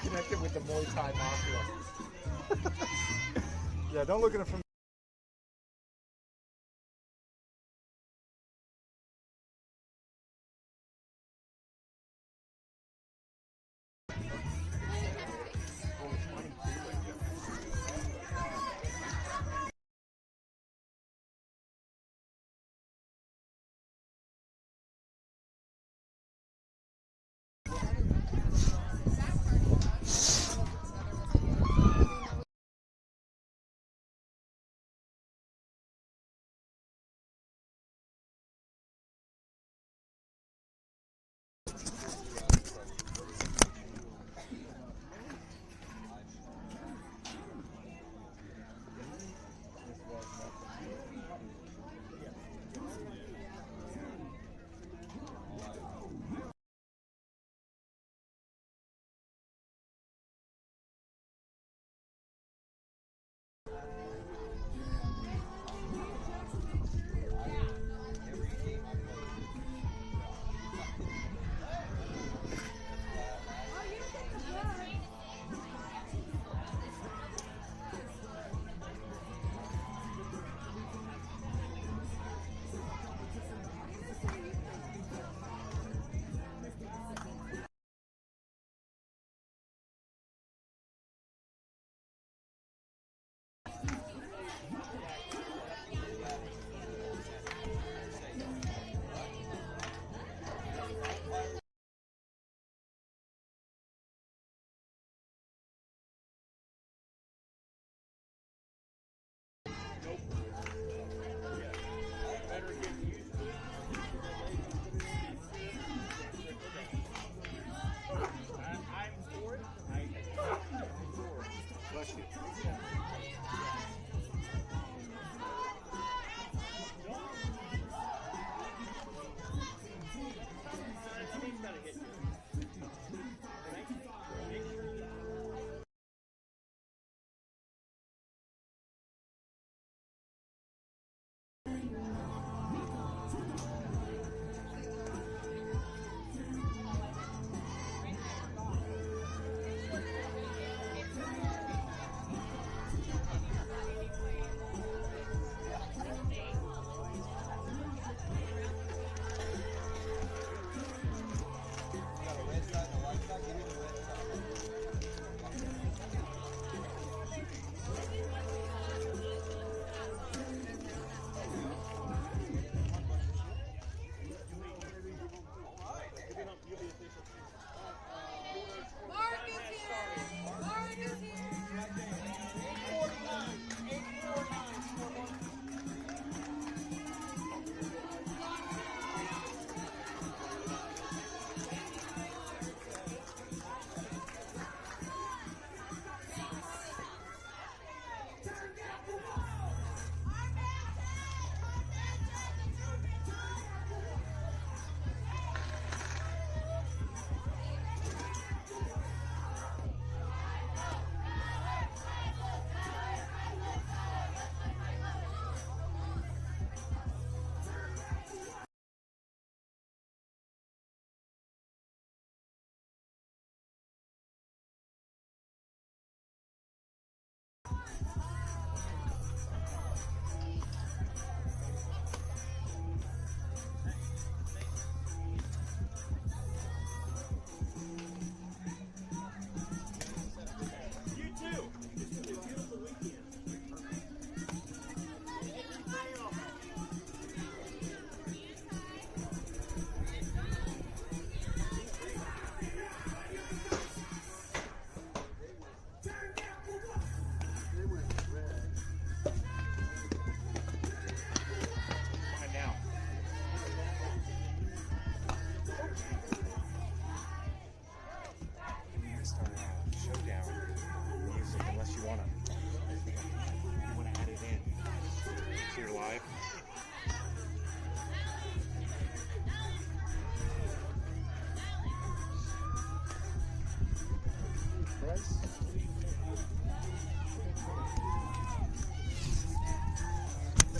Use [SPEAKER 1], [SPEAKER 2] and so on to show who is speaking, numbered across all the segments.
[SPEAKER 1] connected with the Muay Thai mafia.
[SPEAKER 2] Yeah, don't look at it from.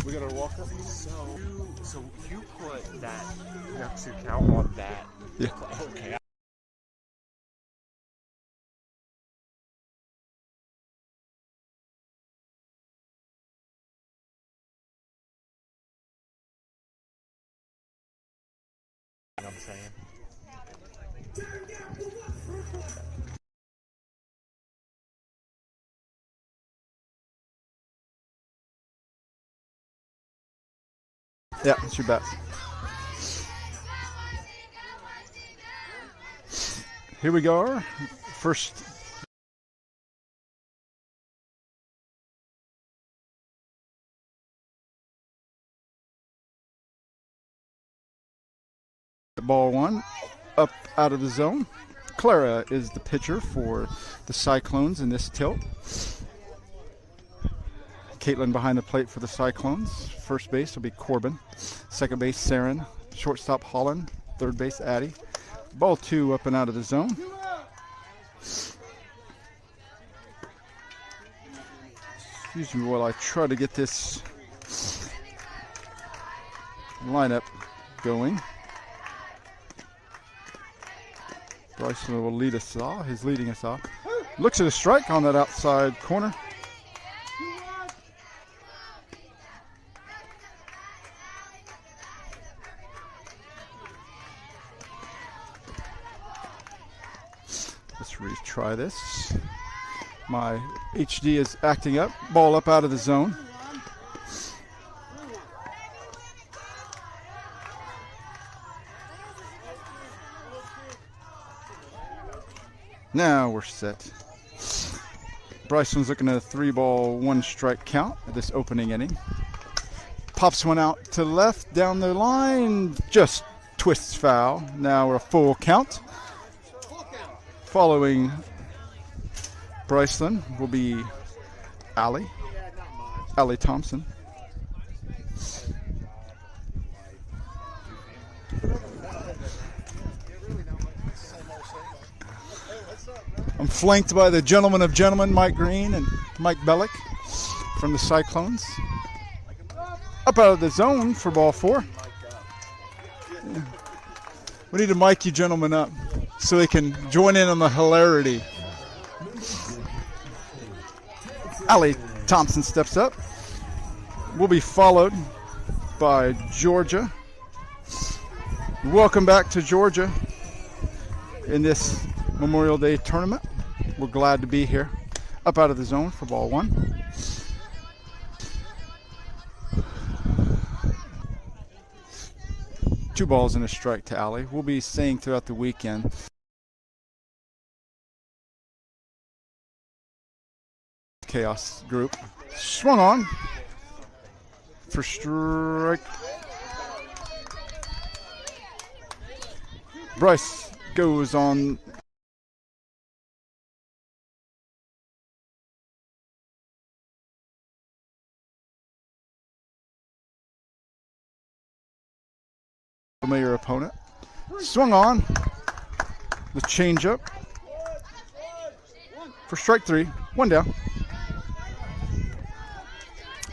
[SPEAKER 2] We gotta walk up.
[SPEAKER 3] So you put that next to count on that.
[SPEAKER 2] Yeah.
[SPEAKER 3] Okay. saying.
[SPEAKER 4] Yeah, it's your bet. Here we go. First. Ball one, up out of the zone. Clara is the pitcher for the Cyclones in this tilt. Caitlin behind the plate for the Cyclones. First base will be Corbin. Second base, Saren. Shortstop, Holland. Third base, Addie. Ball two, up and out of the zone. Excuse me while I try to get this lineup going. Bryson will lead us off. He's leading us off. Looks at a strike on that outside corner. Let's retry this. My HD is acting up. Ball up out of the zone. Now we're set. Bryson's looking at a 3-ball, 1-strike count at this opening inning. Pops one out to left down the line. Just twists foul. Now we're a full count. Following Bryson will be Allie Thompson. I'm flanked by the gentleman of gentlemen, Mike Green and Mike Bellick from the Cyclones. Up out of the zone for ball four. Yeah. We need to mic you gentlemen up so they can join in on the hilarity. Allie Thompson steps up. Will be followed by Georgia. Welcome back to Georgia in this Memorial Day tournament. We're glad to be here. Up out of the zone for ball one. Two balls and a strike to Allie. We'll be saying throughout the weekend. Khaos group. Swung on for strike. Bryce goes on. Familiar opponent. Swung on. The changeup for strike three. One down.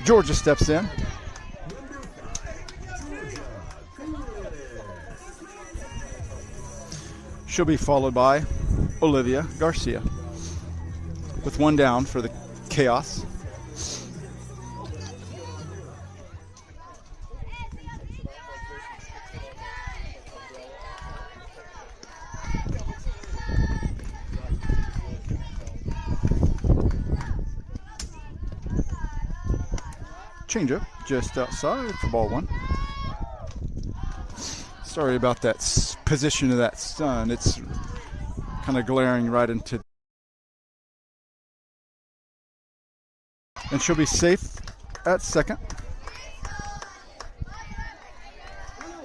[SPEAKER 4] Georgia steps in. She'll be followed by Olivia Garcia with one down for the Khaos. Changeup just outside for ball one. Sorry about that position of that sun. It's kind of glaring right into. And she'll be safe at second.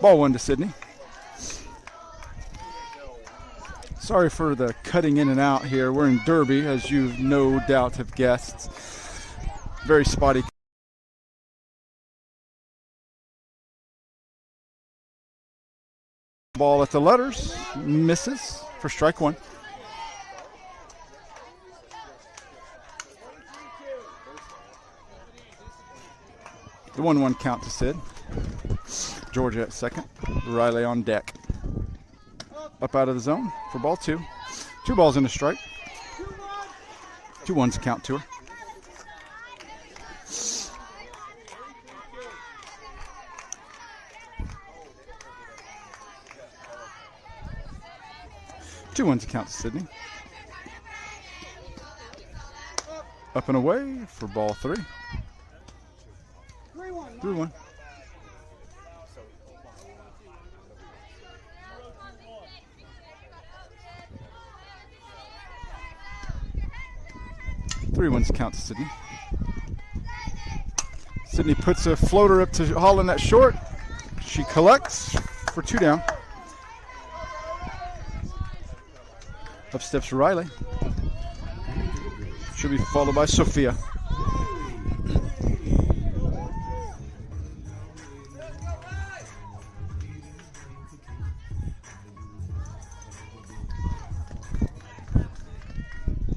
[SPEAKER 4] Ball one to Sydney. Sorry for the cutting in and out here. We're in Derby, as you no doubt have guessed. Very spotty. Ball at the letters, misses for strike one. The 1-1 count to Sid. Georgia at second. Riley on deck. Up out of the zone for ball two. 2 balls and a strike. 2-1's count to her. 2-1 to count to Sydney. Up and away for ball 3. 3-1. Three ones count to Sydney. Sydney puts a floater up to Holland at short. She collects for 2 down. Up steps Riley. Should be followed by Sophia.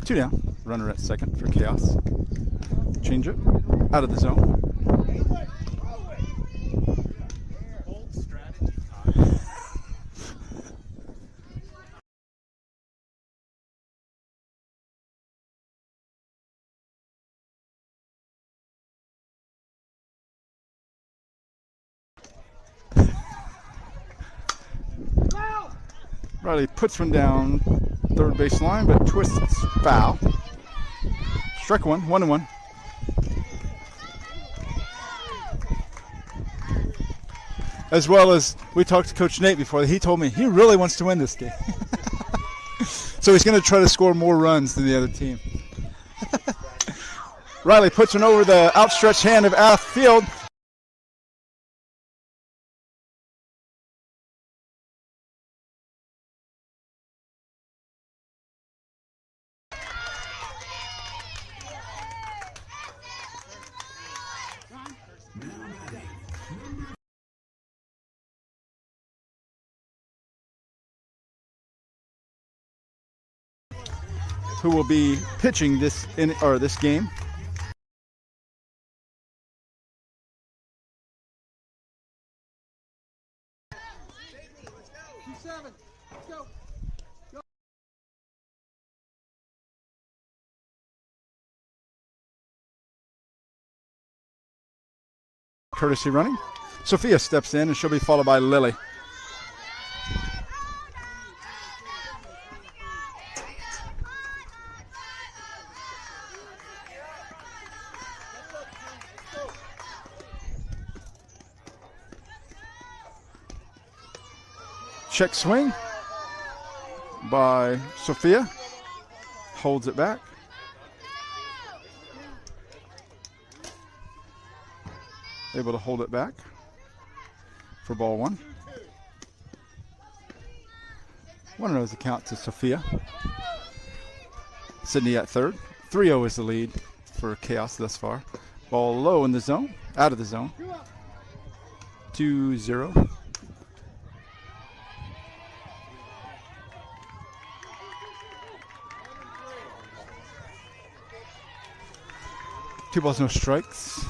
[SPEAKER 4] Two down. Runner at second for Chaos. Change it. Out of the zone. Riley puts one down third baseline, but twists foul. Strike one, 1-1. As well as we talked to Coach Nate before, he told me he really wants to win this game. So he's going to try to score more runs than the other team. Riley puts one over the outstretched hand of Ath Field. Who will be pitching this game? Courtesy running. Sophia steps in and she'll be followed by Lily. Check swing by Sophia. Holds it back. Able to hold it back for ball 1. 1-0 is the count to Sophia. Sydney at third. 3-0 is the lead for Chaos thus far. Ball low in the zone, out of the zone. 2-0. Two balls, no strikes.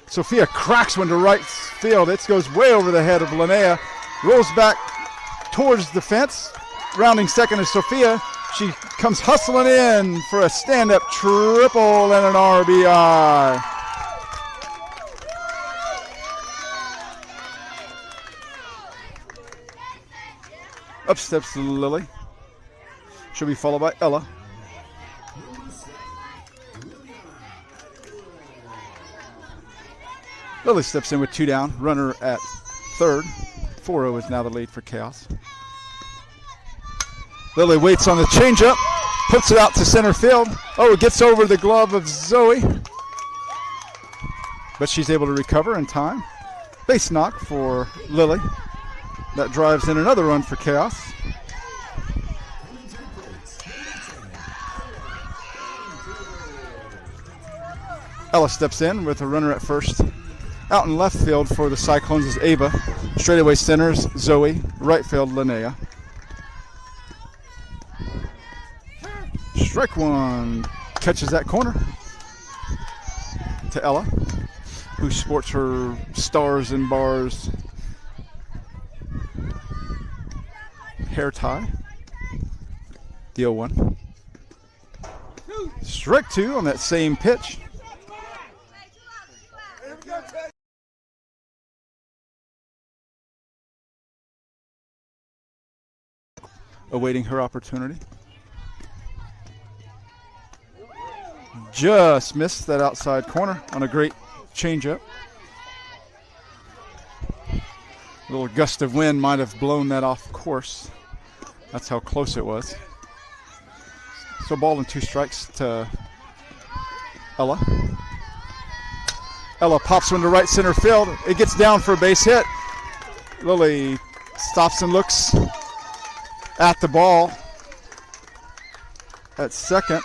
[SPEAKER 4] Sophia cracks one to right field. It goes way over the head of Linnea. Rolls back towards the fence. Rounding second is Sophia. She comes hustling in for a stand-up triple and an RBI. Up steps Lily. She'll be followed by Ella. Lily steps in with 2 down. Runner at third. 4-0 is now the lead for Chaos. Lily waits on the changeup. Puts it out to center field. Oh, it gets over the glove of Zoe. But she's able to recover in time. Base knock for Lily. That drives in another run for Chaos. Ella steps in with a runner at first. Out in left field for the Cyclones is Ava. Straightaway centers Zoe. Right field Linnea. Strike one. Catches that corner to Ella, who sports her stars and bars hair tie. The 0-1. Strike 2 on that same pitch. awaiting her opportunity. Just missed that outside corner on a great changeup. A little gust of wind might have blown that off course. That's how close it was. So ball and 2 strikes to Ella. Ella pops one to right center field. It gets down for a base hit. Lily stops and looks at the ball at second,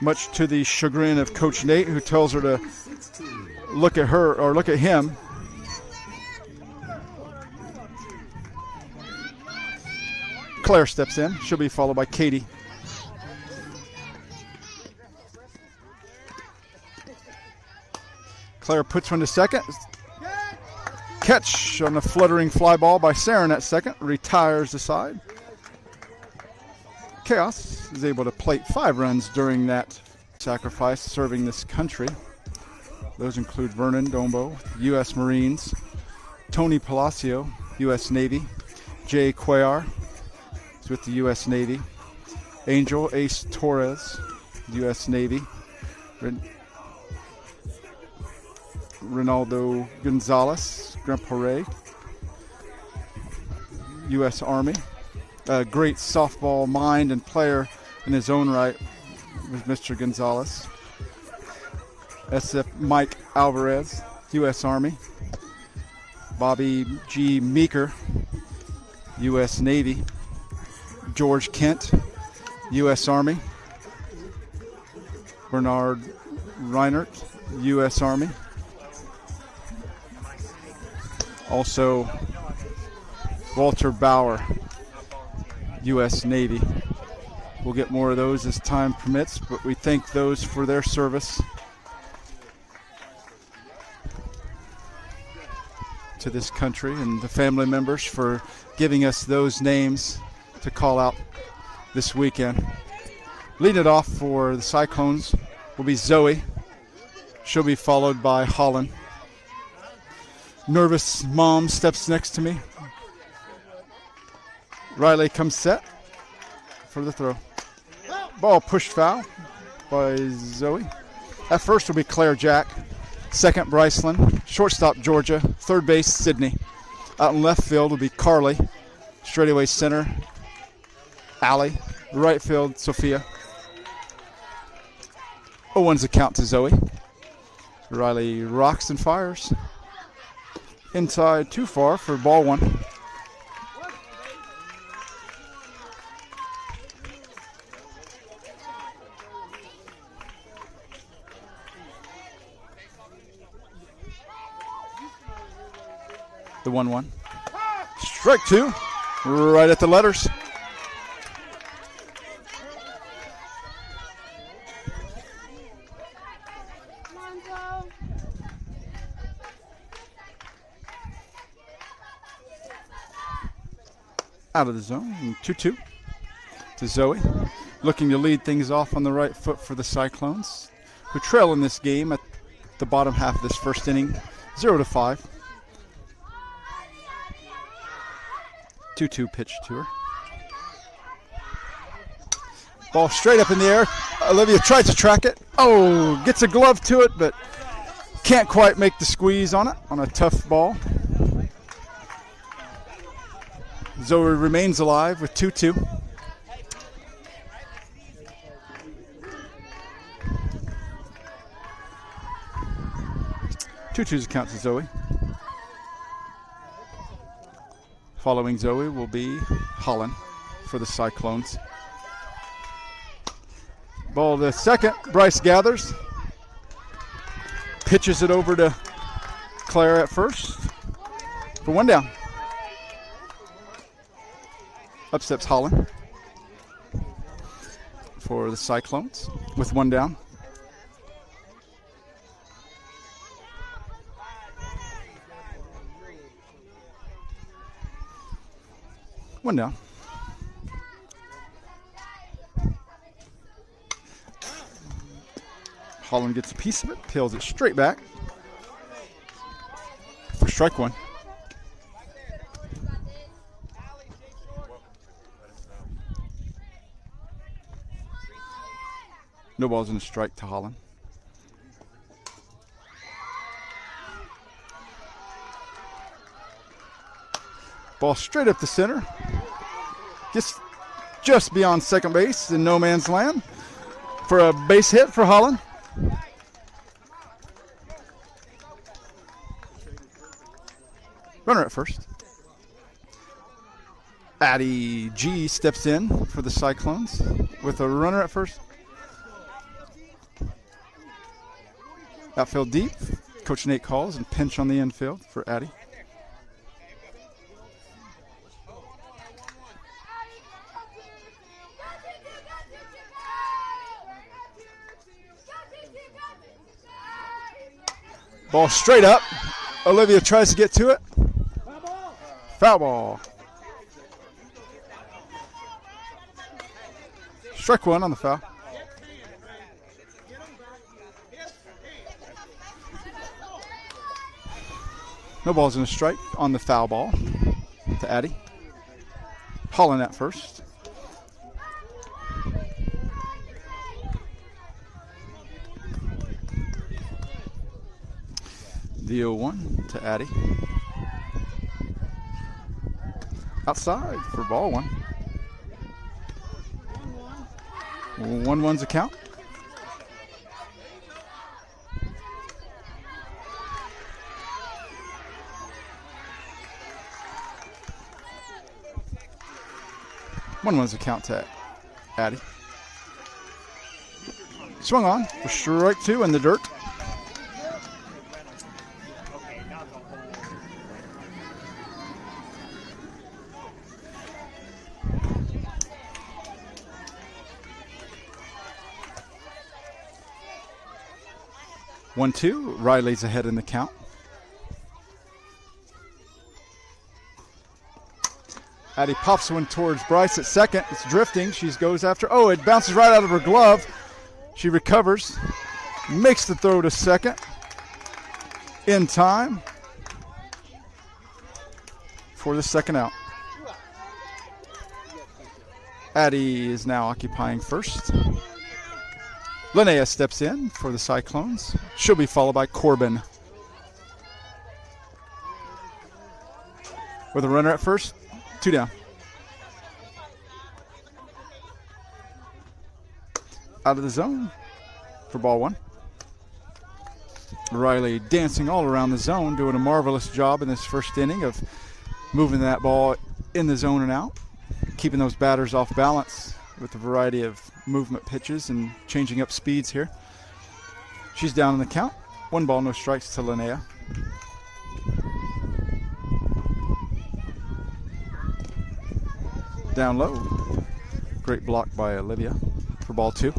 [SPEAKER 4] much to the chagrin of Coach Nate, who tells her to look at her or look at him. Claire steps in. She'll be followed by Katie. Claire puts one to second. Catch on a fluttering fly ball by Saren at second. Retires the side. Khaos is able to plate 5 runs during that sacrifice, serving this country. Those include Vernon Dombo, U.S. Marines, Tony Palacio, U.S. Navy, Jay Cuellar is with the U.S. Navy, Angel Ace Torres, U.S. Navy, Ronaldo Gonzalez, Grandpa Ray, U.S. Army. A great softball mind and player in his own right was Mr. Gonzalez. SF Mike Alvarez, U.S. Army. Bobby G. Meeker, U.S. Navy. George Kent, U.S. Army. Bernard Reinert, U.S. Army. Also, Walter Bauer, U.S. Navy. We'll get more of those as time permits, but we thank those for their service to this country and the family members for giving us those names to call out this weekend. Leading it off for the Cyclones will be Zoe. She'll be followed by Holland. Nervous mom steps next to me. Riley comes set for the throw. Ball pushed foul by Zoe. At first will be Claire Jack. Second, Bryceland. Shortstop, Georgia. Third base, Sydney. Out in left field will be Carly. Straightaway center, Allie. Right field, Sophia. 0-1's the count to Zoe. Riley rocks and fires. Inside too far for ball 1. The 1-1. Strike 2. Right at the letters. Out of the zone. 2-2 to Zoe. Looking to lead things off on the right foot for the Cyclones, who trail in this game at the bottom half of this first inning, 0-5. 2-2 pitch to her. Ball straight up in the air. Olivia tries to track it. Oh, gets a glove to it, but can't quite make the squeeze on it on a tough ball. Zoe remains alive with 2-2. Two-two's account to Zoe. Following Zoe will be Holland for the Cyclones. Ball to second. Bryce gathers. Pitches it over to Claire at first for 1 down. Up steps Holland for the Cyclones with 1 down. One down. Holland gets a piece of it, tails it straight back for strike 1. No balls and a strike to Holland. Ball straight up the center. Just beyond second base in no man's land for a base hit for Holland. Runner at first. Addie G steps in for the Cyclones with a runner at first. Outfield deep. Coach Nate calls and pinch on the infield for Addie. Ball straight up. Olivia tries to get to it. Foul ball. Strike one on the foul. No balls and a strike on the foul ball to Addie. Holland at first. The 0-1 to Addie. Outside for ball one. 1-1's a count. One one's a count to Addie. Swung on for strike two in the dirt. One, two. Riley's ahead in the count. Addie pops one towards Bryce at second. It's drifting. She goes after. Oh, it bounces right out of her glove. She recovers. Makes the throw to second. In time for the second out. Addie is now occupying first. Linnea steps in for the Cyclones. She'll be followed by Corbin. With a runner at first, two down. Out of the zone for ball one. Riley dancing all around the zone, doing a marvelous job in this first inning of moving that ball in the zone and out, keeping those batters off balance with a variety of movement pitches and changing up speeds here. She's down in the count. One ball, no strikes to Linnea. Down low. Great block by Olivia for ball two.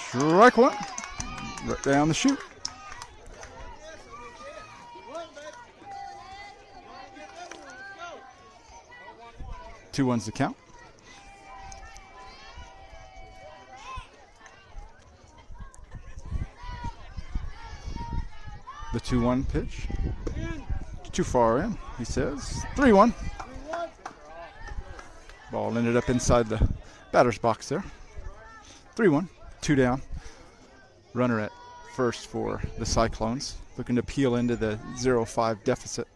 [SPEAKER 4] Strike one. Right down the chute. Two ones to count. The 2-1 pitch. Too far in, he says. 3-1. Ball ended up inside the batter's box there. 3-1. Two down. Runner at first for the Cyclones, looking to peel into the 0-5 deficit.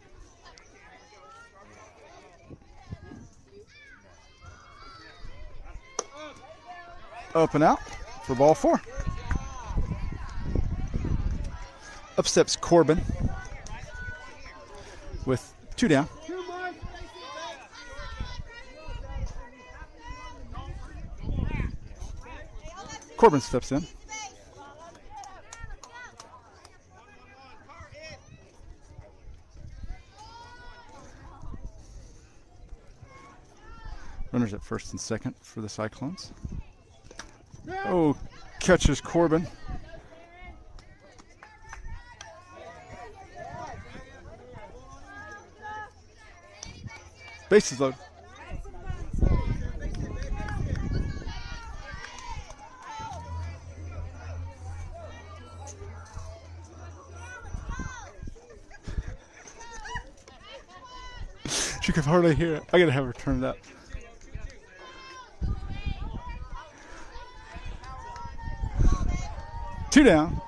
[SPEAKER 4] Up and out for ball four. Up steps Corbin with two down. Corbin steps in. Runners at first and second for the Cyclones. Oh, catches Corbin. Bases loaded. She could hardly hear it. I gotta have her turn it up. Two down.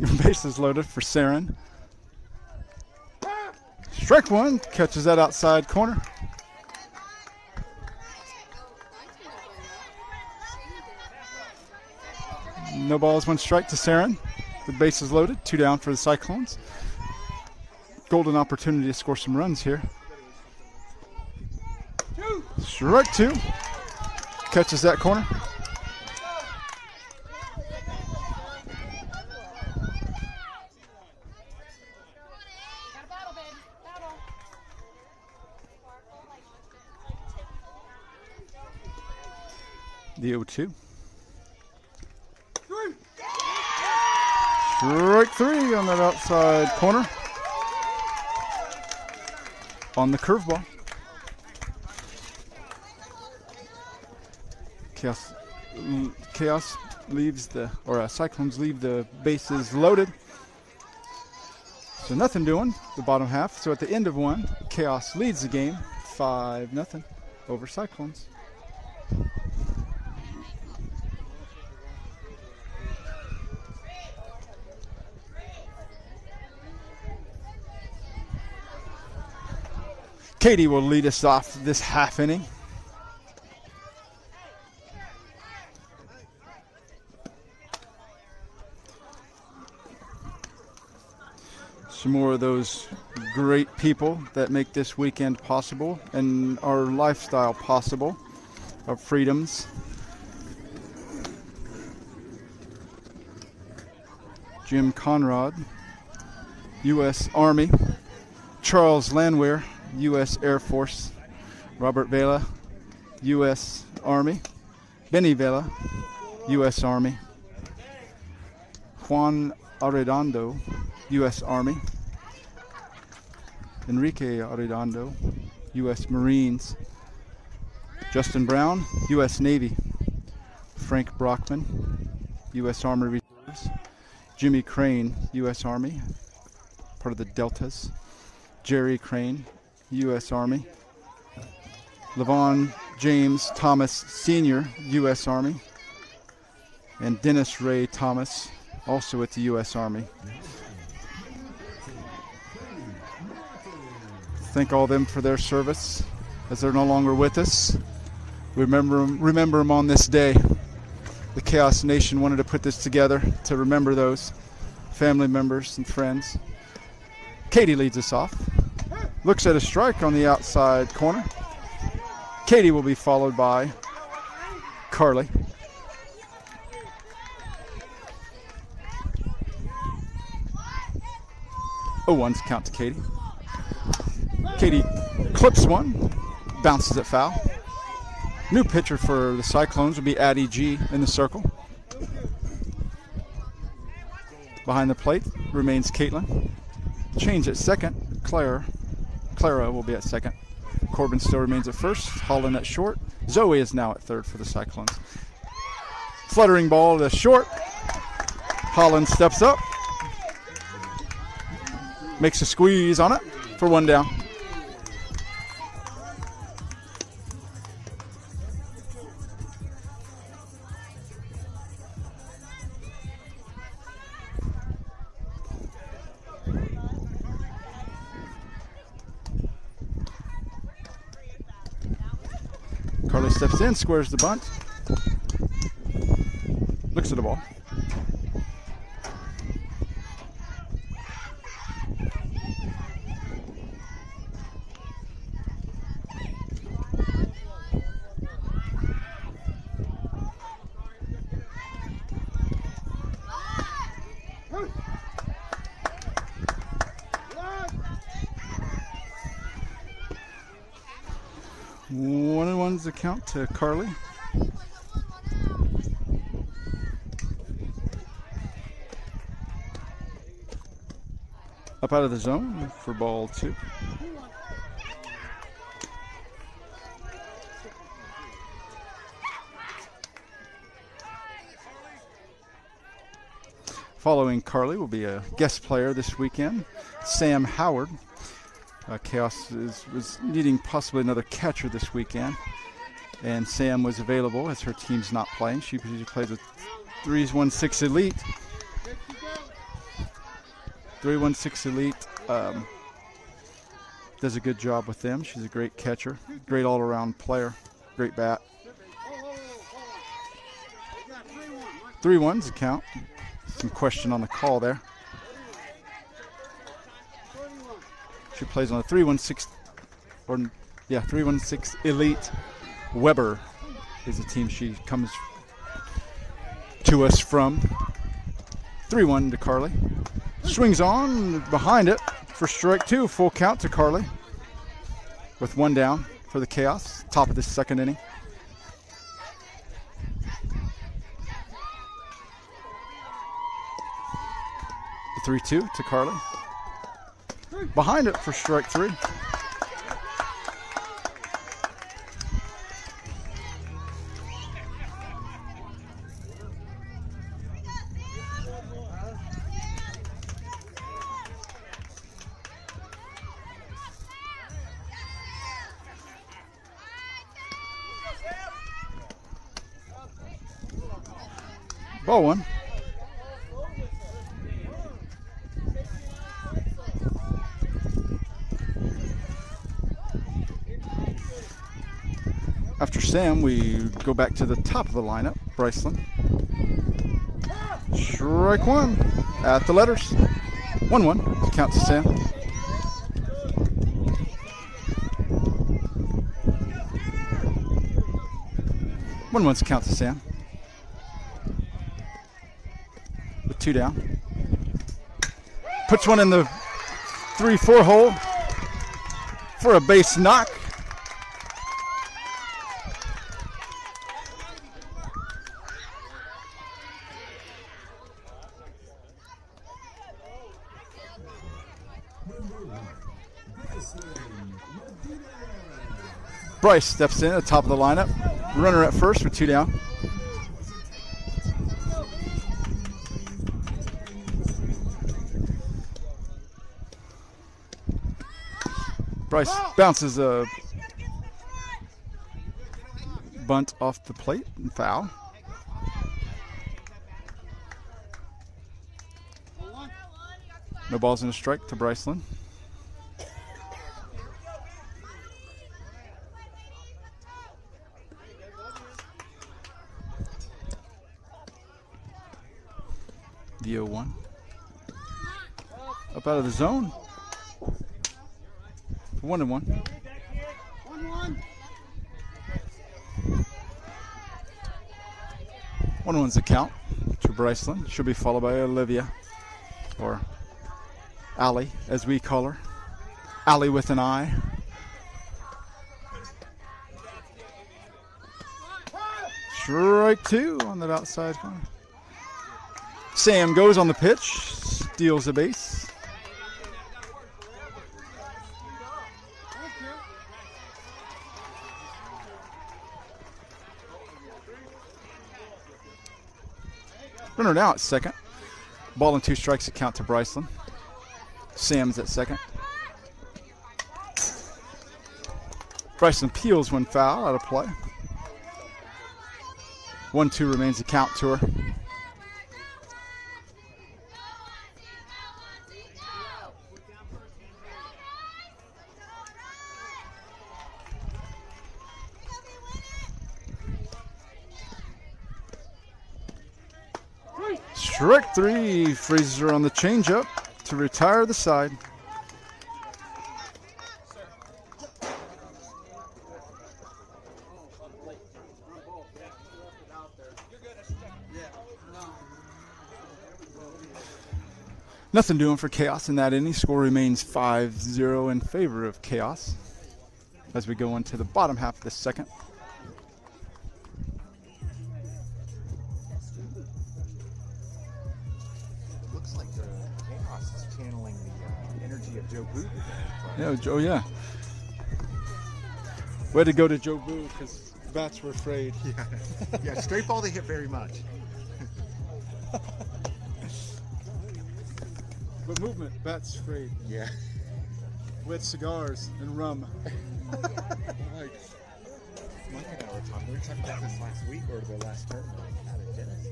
[SPEAKER 4] Your base is loaded for Saren. Strike one. Catches that outside corner. No balls, one strike to Saren. The base is loaded. Two down for the Cyclones. Golden opportunity to score some runs here. Strike two. Catches that corner. The 0-2. Strike three on that outside corner. On the curveball. Khaos leaves Cyclones leave the bases loaded. So nothing doing the bottom half. So at the end of one, Khaos leads the game 5-0 over Cyclones. Katie will lead us off this half inning. Some more of those great people that make this weekend possible and our lifestyle possible, our freedoms. Jim Conrad, U.S. Army. Charles Landwehr, U.S. Air Force. Robert Vela, U.S. Army. Benny Vela, U.S. Army. Juan Arredondo, U.S. Army. Enrique Arredondo, U.S. Marines. Justin Brown, U.S. Navy. Frank Brockman, U.S. Army Reserves. Jimmy Crane, U.S. Army, part of the Deltas. Jerry Crane, U.S. Army. Levon James Thomas Sr., U.S. Army. And Dennis Ray Thomas, also with the U.S. Army. Thank all of them for their service as they're no longer with us. Remember them on this day. The Khaos Nation wanted to put this together to remember those family members and friends. Katie leads us off. Looks at a strike on the outside corner. Katie will be followed by Carly. Oh, one's count to Katie. Katie clips one, bounces it foul. New pitcher for the Cyclones will be Addie G in the circle. Behind the plate remains Caitlin. Change at second. Clara will be at second. Corbin still remains at first. Holland at short. Zoe is now at third for the Cyclones. Fluttering ball to short. Holland steps up. Makes a squeeze on it for one down. Carly steps in, squares the bunt. Looks at the ball. One's account to Carly. Up out of the zone for ball two. Following Carly will be a guest player this weekend, Sam Howard. Khaos was needing possibly another catcher this weekend, and Sam was available as her team's not playing. She plays a 3-1-6 Elite. 3-1-6 Elite does a good job with them. She's a great catcher, great all-around player, great bat. 3-1's the count. Some question on the call there. She plays on a 3-1-6, 3-1-6 Elite. Weber is the team she comes to us from. 3-1 to Carly. Swings on behind it for strike 2. Full count to Carly with 1 down for the Khaos. Top of the second inning. The 3-2 to Carly. Behind it for strike 3. Ball 1. After Sam, we go back to the top of the lineup. Bryceland. Strike 1 at the letters. 1-1. Count to Sam. One's count to Sam. With 2 down. Puts one in the 3-4 hole for a base knock. Bryce steps in at the top of the lineup. Runner at first with 2 down. Bryce bounces a bunt off the plate and foul. No balls and a strike to Bryceland. The 0-1. Up out of the zone. 1-1. 1-1's the count to Bryceland. She'll be followed by Olivia, or Allie, as we call her. Allie with an I. Strike 2 on that outside corner. Sam goes on the pitch, steals the base. Runner now at second. Ball and 2 strikes to count to Bryceland. Sam's at second. Bryceland peels one foul out of play. 1-2 remains the count to her. Strike 3, freezes her on the changeup to retire the side. Nothing doing for Khaos in that inning. Score remains 5-0 in favor of Khaos as we go into the bottom half of the second. Yeah, Joe, yeah. Way to go to Joe Boo, because bats were afraid.
[SPEAKER 1] Yeah, straight ball they hit very much.
[SPEAKER 4] But movement, bats afraid.
[SPEAKER 1] Yeah.
[SPEAKER 4] with cigars and rum.
[SPEAKER 1] Like, Mike and I were talking about this last week or the last term. Like, at a dentist,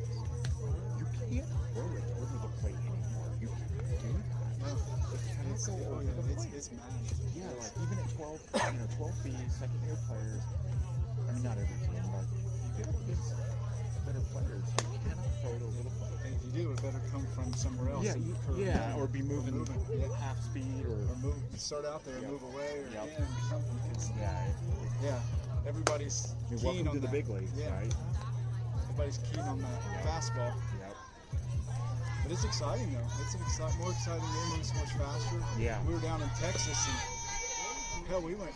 [SPEAKER 1] you can't roll it over the plate anymore. You can't do that. It's so over the plate.
[SPEAKER 4] It's mad.
[SPEAKER 1] Yeah, like even at 12B, second year players. I mean, not every team, but you get against better players. You cannot throw it over the plate.
[SPEAKER 4] And if you do, it better come from somewhere else.
[SPEAKER 1] Yeah, or be moving half speed or
[SPEAKER 4] move, start out there and move away or in or something.
[SPEAKER 1] yeah.
[SPEAKER 4] Everybody's keen
[SPEAKER 1] welcome
[SPEAKER 4] on
[SPEAKER 1] to the big leagues, right?
[SPEAKER 4] Everybody's keen on the fastball.
[SPEAKER 1] Yep.
[SPEAKER 4] But it's exciting though. It's an more exciting game. Moves so much faster.
[SPEAKER 1] Yeah.
[SPEAKER 4] We were down in Texas and hell, we didn't go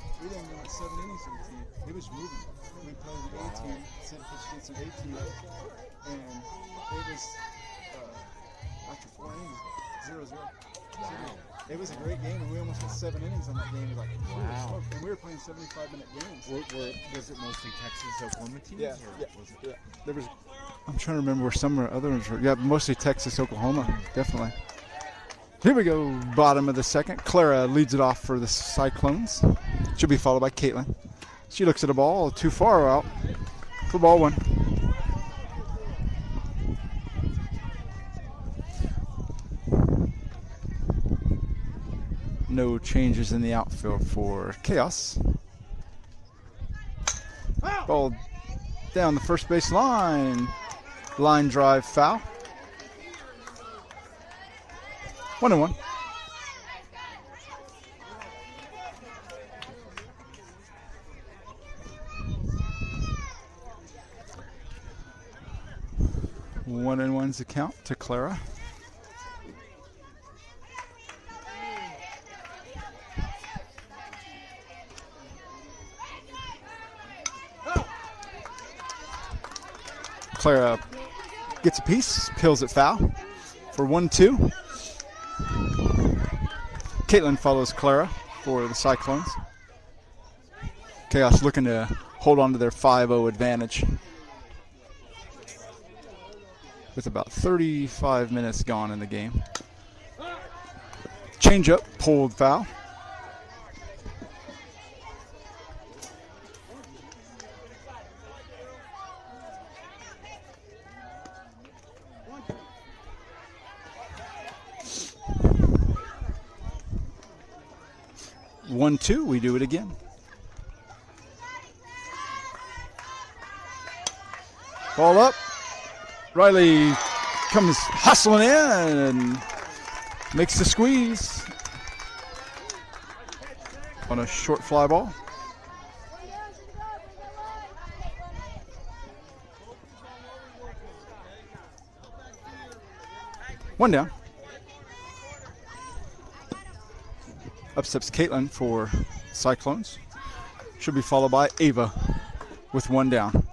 [SPEAKER 4] 7 innings with the team. It was moving. We played the A team, sent pitch against an A team, and it was after 4 innings, 0-0. It was a great game, and we almost got 7 innings on that game. Like,
[SPEAKER 1] wow.
[SPEAKER 4] And we were playing 75-minute games.
[SPEAKER 1] Was it mostly Texas, Oklahoma teams?
[SPEAKER 4] Yeah,
[SPEAKER 1] Was it?
[SPEAKER 4] There was. I'm trying to remember where some of other ones were. Yeah, mostly Texas, Oklahoma, definitely. Here we go, bottom of the second. Clara leads it off for the Cyclones. She'll be followed by Caitlin. She looks at the ball too far out for ball 1. No changes in the outfield for Khaos. Ball down the first base line. Line drive foul. 1-1. One and one's the count to Clara. Clara gets a piece, peels it foul for 1-2. Caitlin follows Clara for the Cyclones. Khaos looking to hold on to their 5-0 advantage. With about 35 minutes gone in the game. Change up, pulled foul. One, two, we do it again. Ball up. Riley comes hustling in and makes the squeeze on a short fly ball. One down. Up steps Caitlin for Cyclones. She'll be followed by Ava with 1 down.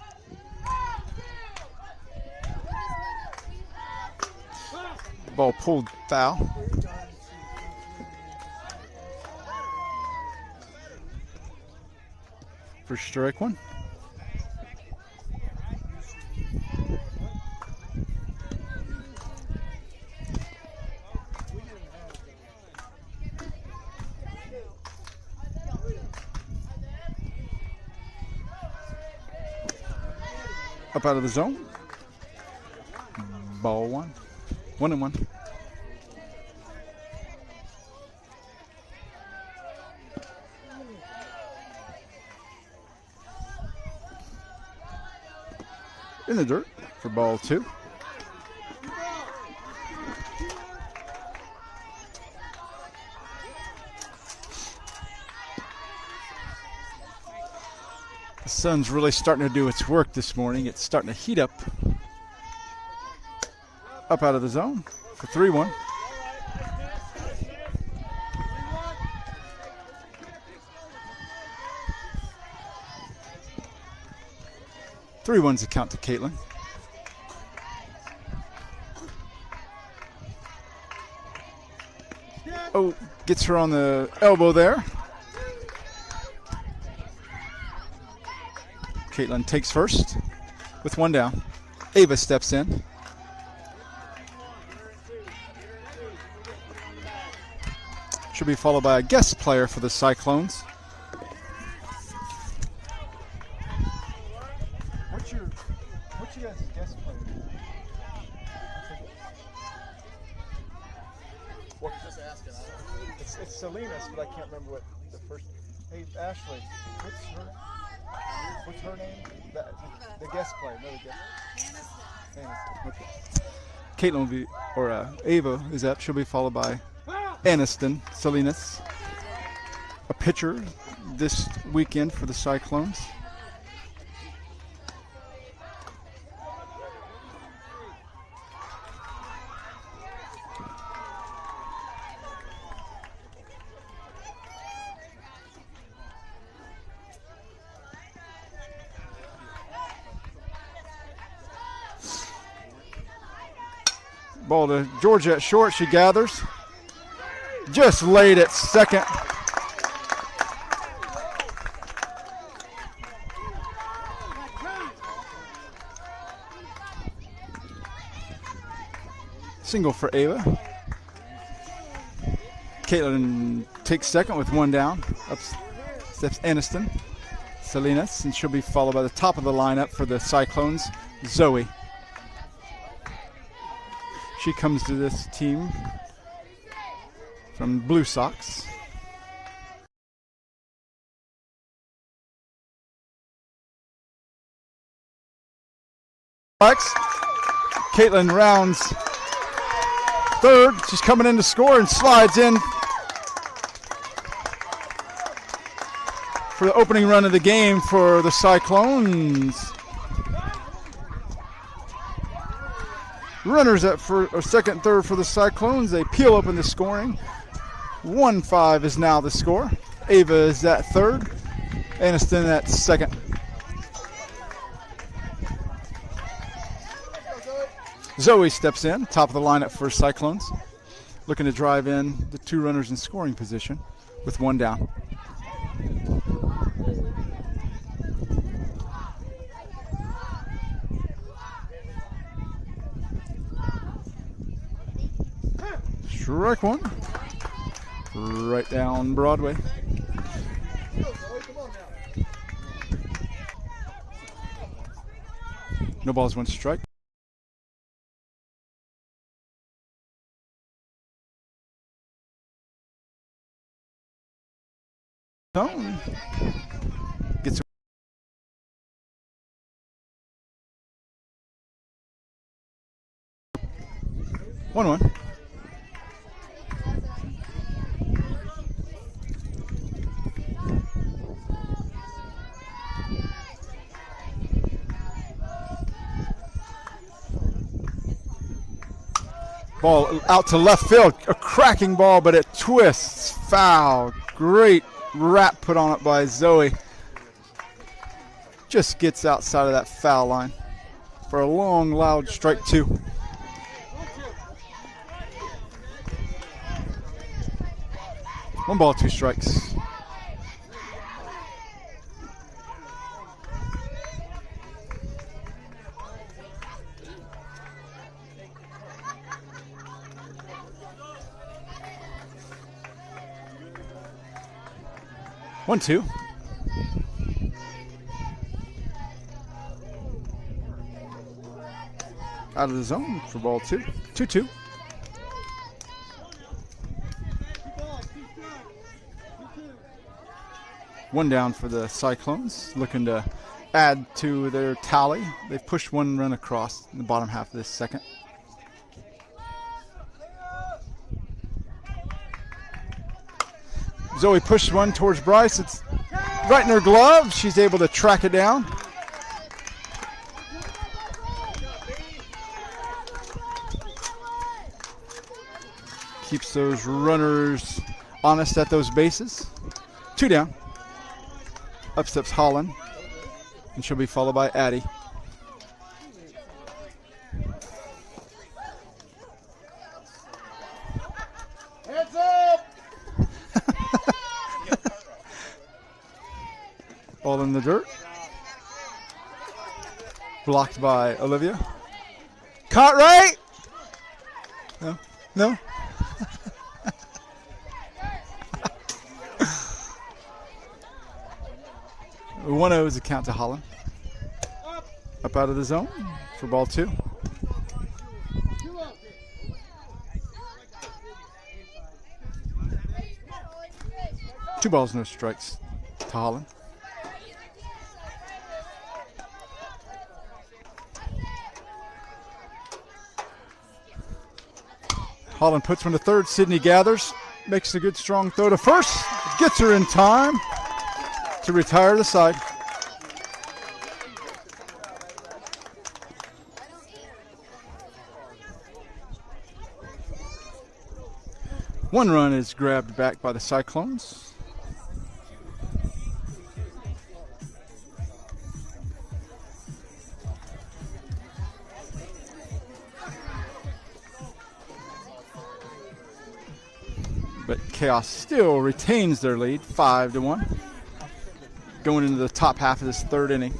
[SPEAKER 4] Ball pulled foul. For strike 1. Up out of the zone. Ball 1. 1-1. In the dirt for ball 2. The sun's really starting to do its work this morning. It's starting to heat up. Up out of the zone for 3-1. Three one's a count to Caitlin. Oh, gets her on the elbow there. Caitlin takes first with 1 down. Ava steps in. She'll should be followed by a guest player for the Cyclones.
[SPEAKER 2] What's your guys' guest player? What? Just asking. It's Salinas, but I can't remember what the first. Hey, Ashley, what's her name? The guest player, no, the guest. Aniston.
[SPEAKER 4] Okay. Caitlin will be, or Ava is up. She'll be followed by Aniston Salinas, a pitcher this weekend for the Cyclones. Ball to Georgia at short. She gathers. Just laid at second. Single for Ava. Caitlin takes second with one down. Up steps Aniston Salinas, and she'll be followed by the top of the lineup for the Cyclones, Zoe. She comes to this team from Blue Sox. Caitlin rounds third. She's coming in to score and slides in for the opening run of the game for the Cyclones. Runners at second, third for the Cyclones. They peel open the scoring. 1-5 is now the score. Ava is at third. Aniston at second. Zoe steps in, top of the lineup for Cyclones. Looking to drive in the two runners in scoring position with one down. Strike one. Right down Broadway. No balls, one strike. Tone gets 1-1. Ball out to left field, a cracking ball, but it twists, foul. Great wrap put on it by Zoe. Just gets outside of that foul line for a long, loud strike two. One ball, two strikes. One, two. Out of the zone for ball two. 2-2. One down for the Cyclones, looking to add to their tally. They've pushed one run across in the bottom half of this second. Zoe pushed one towards Bryce. It's right in her glove. She's able to track it down. Keeps those runners honest at those bases. Two down. Up steps Holland, and she'll be followed by Addie.
[SPEAKER 2] Hands up!
[SPEAKER 4] Ball in the dirt. Blocked by Olivia. Caught right. No. 1-0 is the count to Holland. Up out of the zone for ball 2. Two balls, no strikes to Holland. Holland puts one to third. Sydney gathers, makes a good strong throw to first, gets her in time to retire the side. One run is grabbed back by the Cyclones. But Khaos still retains their lead, 5-1, going into the top half of this third inning.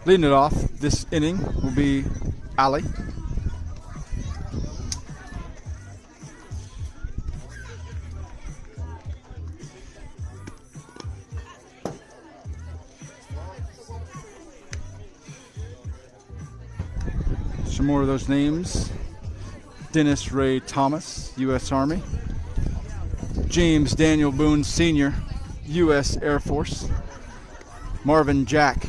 [SPEAKER 4] Leading it off this inning will be Ali. Some more of those names. Dennis Ray Thomas, U.S. Army. James Daniel Boone Sr., U.S. Air Force. Marvin Jack,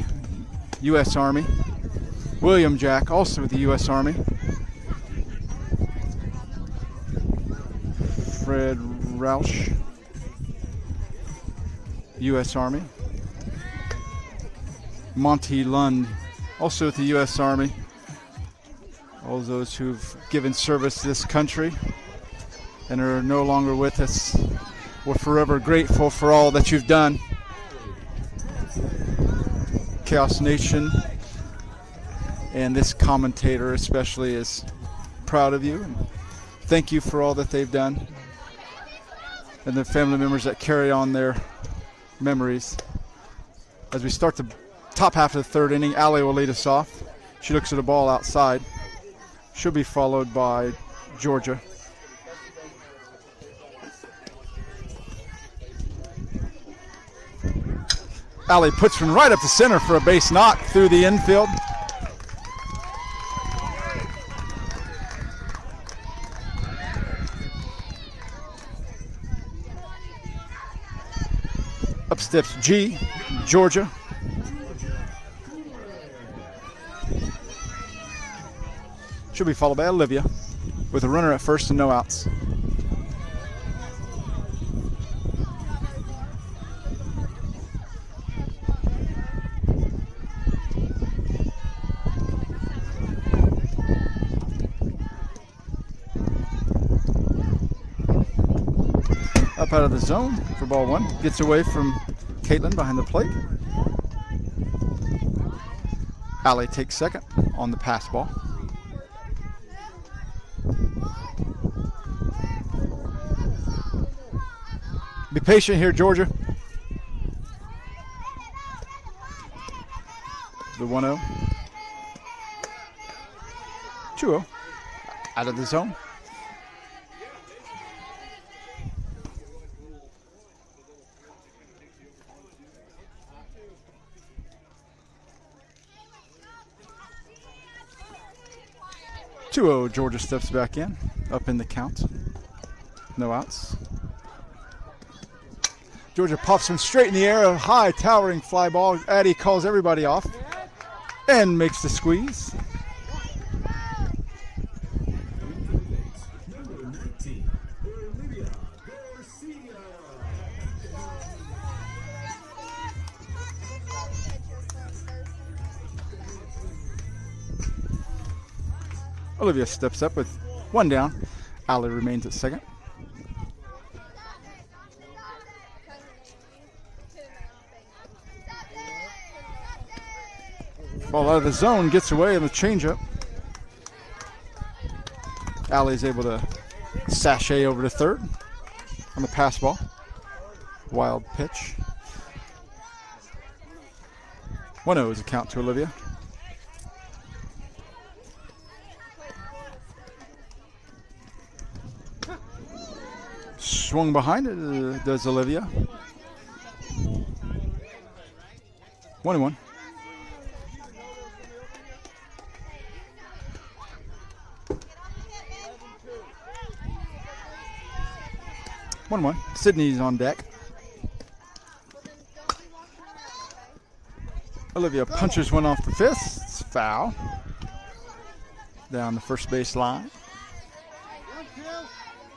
[SPEAKER 4] U.S. Army. William Jack, also with the U.S. Army. Fred Roush, U.S. Army. Monty Lund, also with the U.S. Army. All those who've given service to this country and are no longer with us, we're forever grateful for all that you've done. Khaos Nation and this commentator especially is proud of you, and thank you for all that they've done, and the family members that carry on their memories. As we start the top half of the third inning, Allie will lead us off. She looks at a ball outside. She'll be followed by Georgia. Allie puts one right up the center for a base knock through the infield. Up steps G, Georgia. She'll be followed by Olivia with a runner at first and no outs. Up out of the zone for ball 1. Gets away from Caitlin behind the plate. Allie takes second on the pass ball. Be patient here, Georgia. The 1-0. 2-0. Out of the zone. Georgia steps back in, up in the count. No outs. Georgia pops him straight in the air, a high towering fly ball. Addie calls everybody off and makes the squeeze. Olivia steps up with one down. Allie remains at second. Ball out of the zone, gets away in the changeup. Allie is able to sashay over to third on the pass ball. Wild pitch. 1-0 is a count to Olivia. Swung behind it, does Olivia. 1-1. Sydney's on deck. Olivia punches one off the fists. Foul. Down the first base line.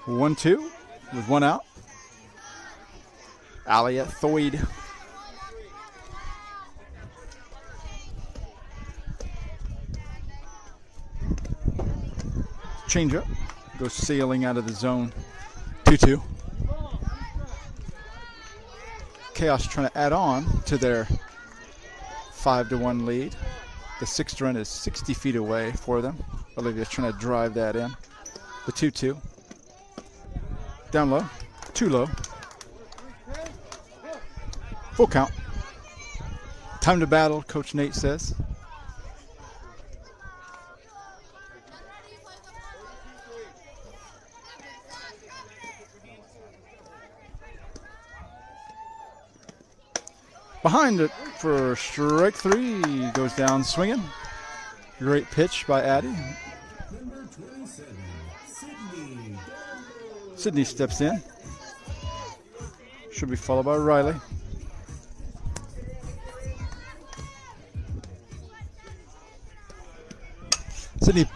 [SPEAKER 4] 1-2 with one out. Allie at Thoyd. Changeup. Goes sailing out of the zone. 2-2. Khaos trying to add on to their 5-1 lead. The sixth run is 60 feet away for them. Olivia's trying to drive that in. The 2-2. Down low. Too low. Full count. Time to battle, Coach Nate says. Behind it for strike 3. Goes down swinging. Great pitch by Addie.
[SPEAKER 5] Number 27, Sydney.
[SPEAKER 4] Sydney steps in. Should be followed by Riley. Sydney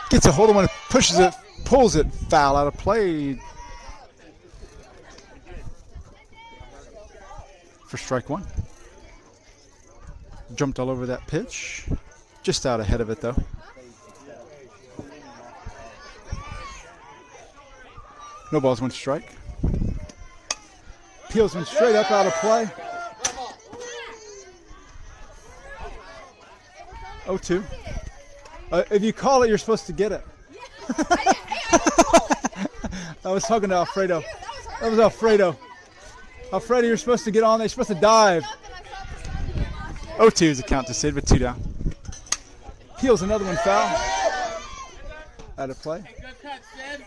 [SPEAKER 4] gets a hold of one, pushes it, pulls it, foul out of play. For strike 1. Jumped all over that pitch. Just out ahead of it, though. No balls, 1 strike. Peels one straight up out of play. 0-2. If you call it, you're supposed to get it. I was talking to Alfredo. That was Alfredo. Alfredo, you're supposed to get on there. You're supposed to dive. 0-2 is a count to Sid with 2 down. Peels another one foul. Out of play.
[SPEAKER 6] Good cut, Sid.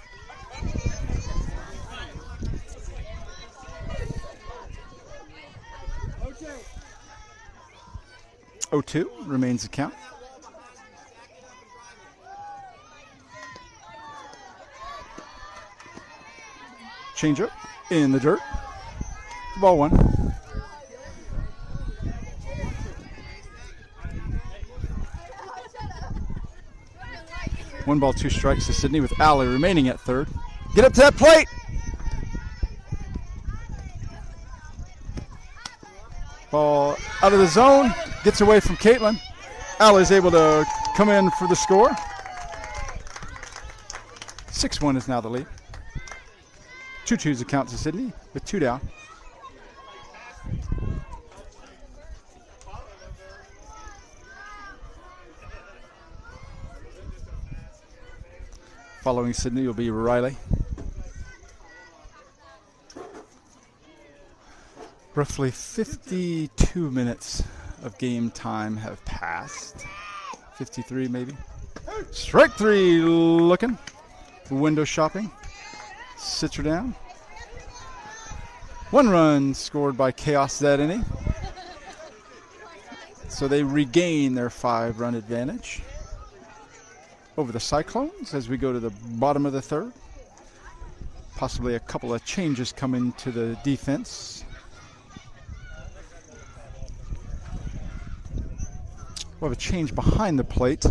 [SPEAKER 4] 0-2 remains the count. Changeup in the dirt. Ball 1. One ball, 2 strikes to Sydney with Allie remaining at third. Get up to that plate. Ball out of the zone. Gets away from Caitlin. Allie's able to come in for the score. 6-1 is now the lead. 2-2 is the count to Sydney with 2 down. Following Sydney will be Riley. Roughly 52 minutes of game time have passed. 53 maybe. Strike 3 looking. Window shopping. Sits her down. 1 run scored by Khaos that inning. So they regain their 5-run advantage over the Cyclones as we go to the bottom of the third. Possibly a couple of changes coming to the defense. We'll have a change behind the plate.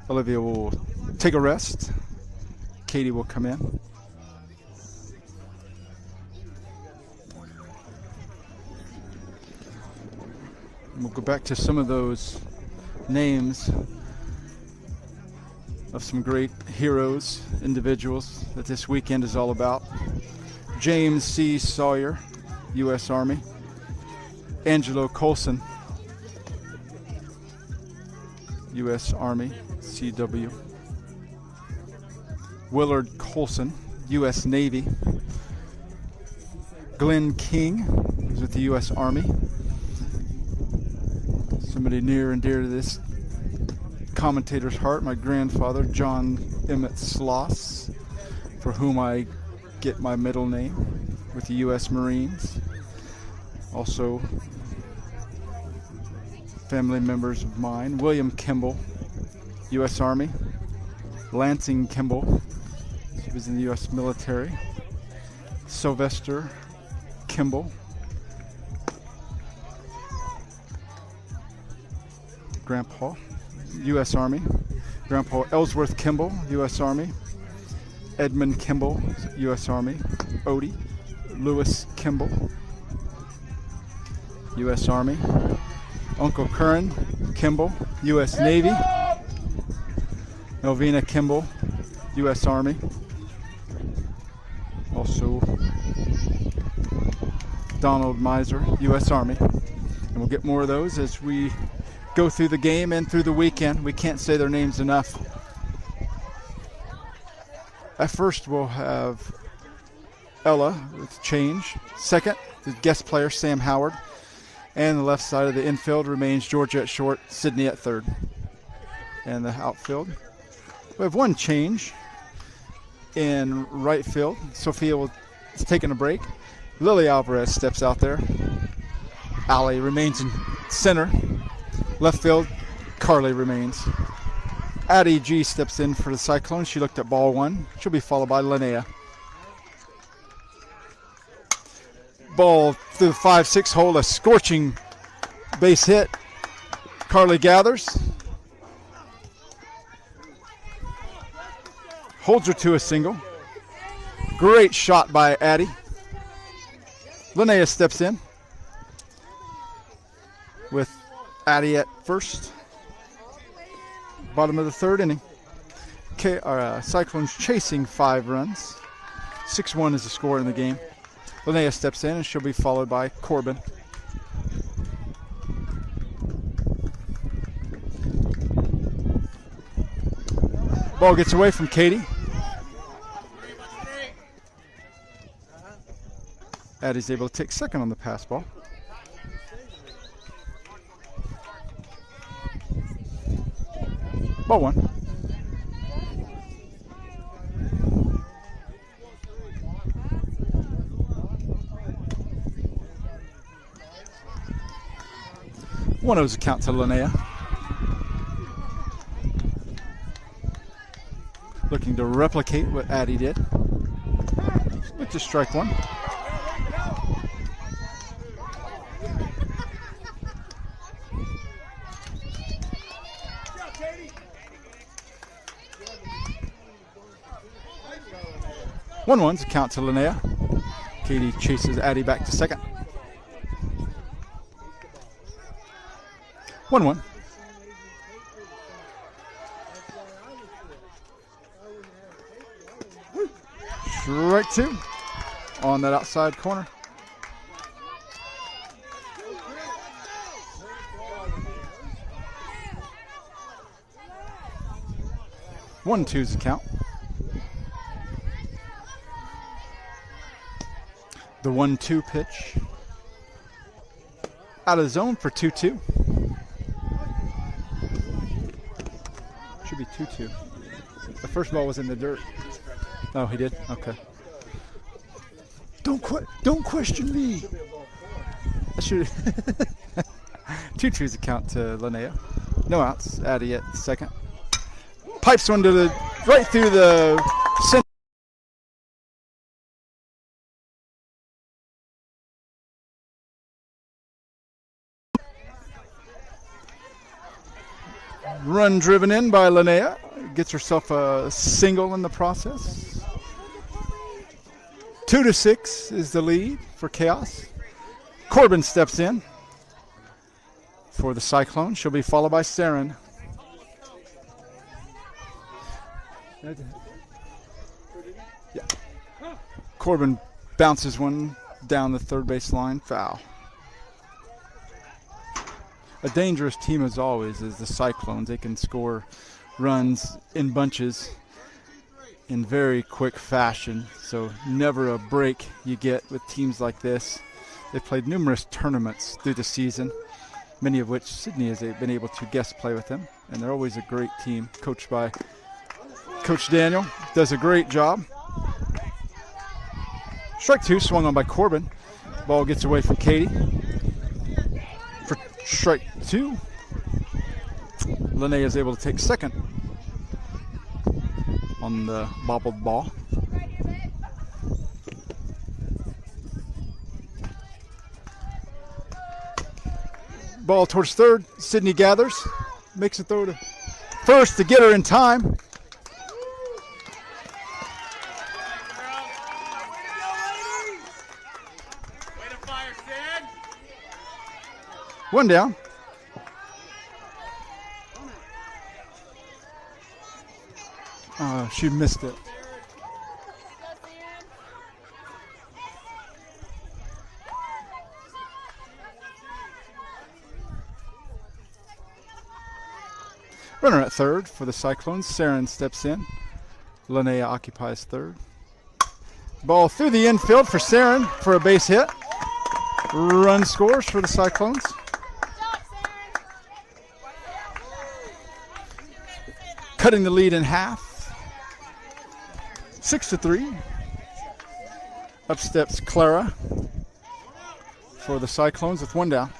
[SPEAKER 4] Olivia will take a rest. Katie will come in. We'll go back to some of those names of some great heroes, individuals that this weekend is all about. James C. Sawyer, U.S. Army. Angelo Colson, U.S. Army, CW. Willard Colson, U.S. Navy. Glenn King, who's with the U.S. Army. Somebody near and dear to this commentator's heart, my grandfather, John Emmett Sloss, for whom I get my middle name with the U.S. Marines. Also, family members of mine, William Kimball, U.S. Army, Lansing Kimball, he was in the U.S. military, Sylvester Kimball, Grandpa, U.S. Army, Grandpa Ellsworth Kimball, U.S. Army, Edmund Kimball, U.S. Army, Odie, Lewis Kimball, U.S. Army, Uncle Curran Kimball, U.S. Navy, Melvina Kimball, U.S. Army, also Donald Miser, U.S. Army. And we'll get more of those as we go through the game and through the weekend. We can't say their names enough. At first, we'll have Ella with change. Second, the guest player, Sam Howard. And the left side of the infield remains Georgia at short, Sydney at third. And the outfield, we have one change in right field. Sophia is taking a break. Lily Alvarez steps out there. Allie remains in center. Left field, Carly remains. Addie G steps in for the Cyclones. She looked at ball one. She'll be followed by Linnea. Ball through the 5-6 hole, a scorching base hit. Carly gathers. Holds her to a single. Great shot by Addie. Linnea steps in with Addie at first. Bottom of the third inning. Cyclones chasing 5 runs. 6-1 is the score in the game. Linnea steps in and she'll be followed by Corbin. Ball gets away from Katie. Addie's able to take second on the pass ball. Ball one. One owes a count to Linnea. Looking to replicate what Addie did. With just strike one. One's a count to Linnea. Katie chases Addie back to second. 1-1. Strike two on that outside corner. One two's the count. The 1-2 pitch. Out of zone for 2-2. Should be 2-2. The first ball was in the dirt. Oh, he did? Okay. Don't question me. I should. 2-2's the count to Linnea. No outs. Addie at second. Pipes one to the right through the center. Run driven in by Linnea. Gets herself a single in the process. 2-6 is the lead for Khaos. Corbin steps in for the Cyclone. She'll be followed by Saren. Yeah. Corbin bounces one down the third base line. Foul. A dangerous team as always is the Cyclones. They can score runs in bunches in very quick fashion. So never a break you get with teams like this. They've played numerous tournaments through the season. many of which Sydney has been able to guest play with them. And they're always a great team, coached by Coach Daniel. Does a great job. Strike 2, swung on by Corbin. Ball gets away from Katie. For strike 2, Lene is able to take second on the bobbled ball. Ball towards third. Sydney gathers. Makes a throw to first to get her in time. One down. She missed it. Runner at third for the Cyclones. Saren steps in. Linnea occupies third. Ball through the infield for Saren for a base hit. Run scores for the Cyclones. Cutting the lead in half. 6-3. Up steps Clara for the Cyclones with one down.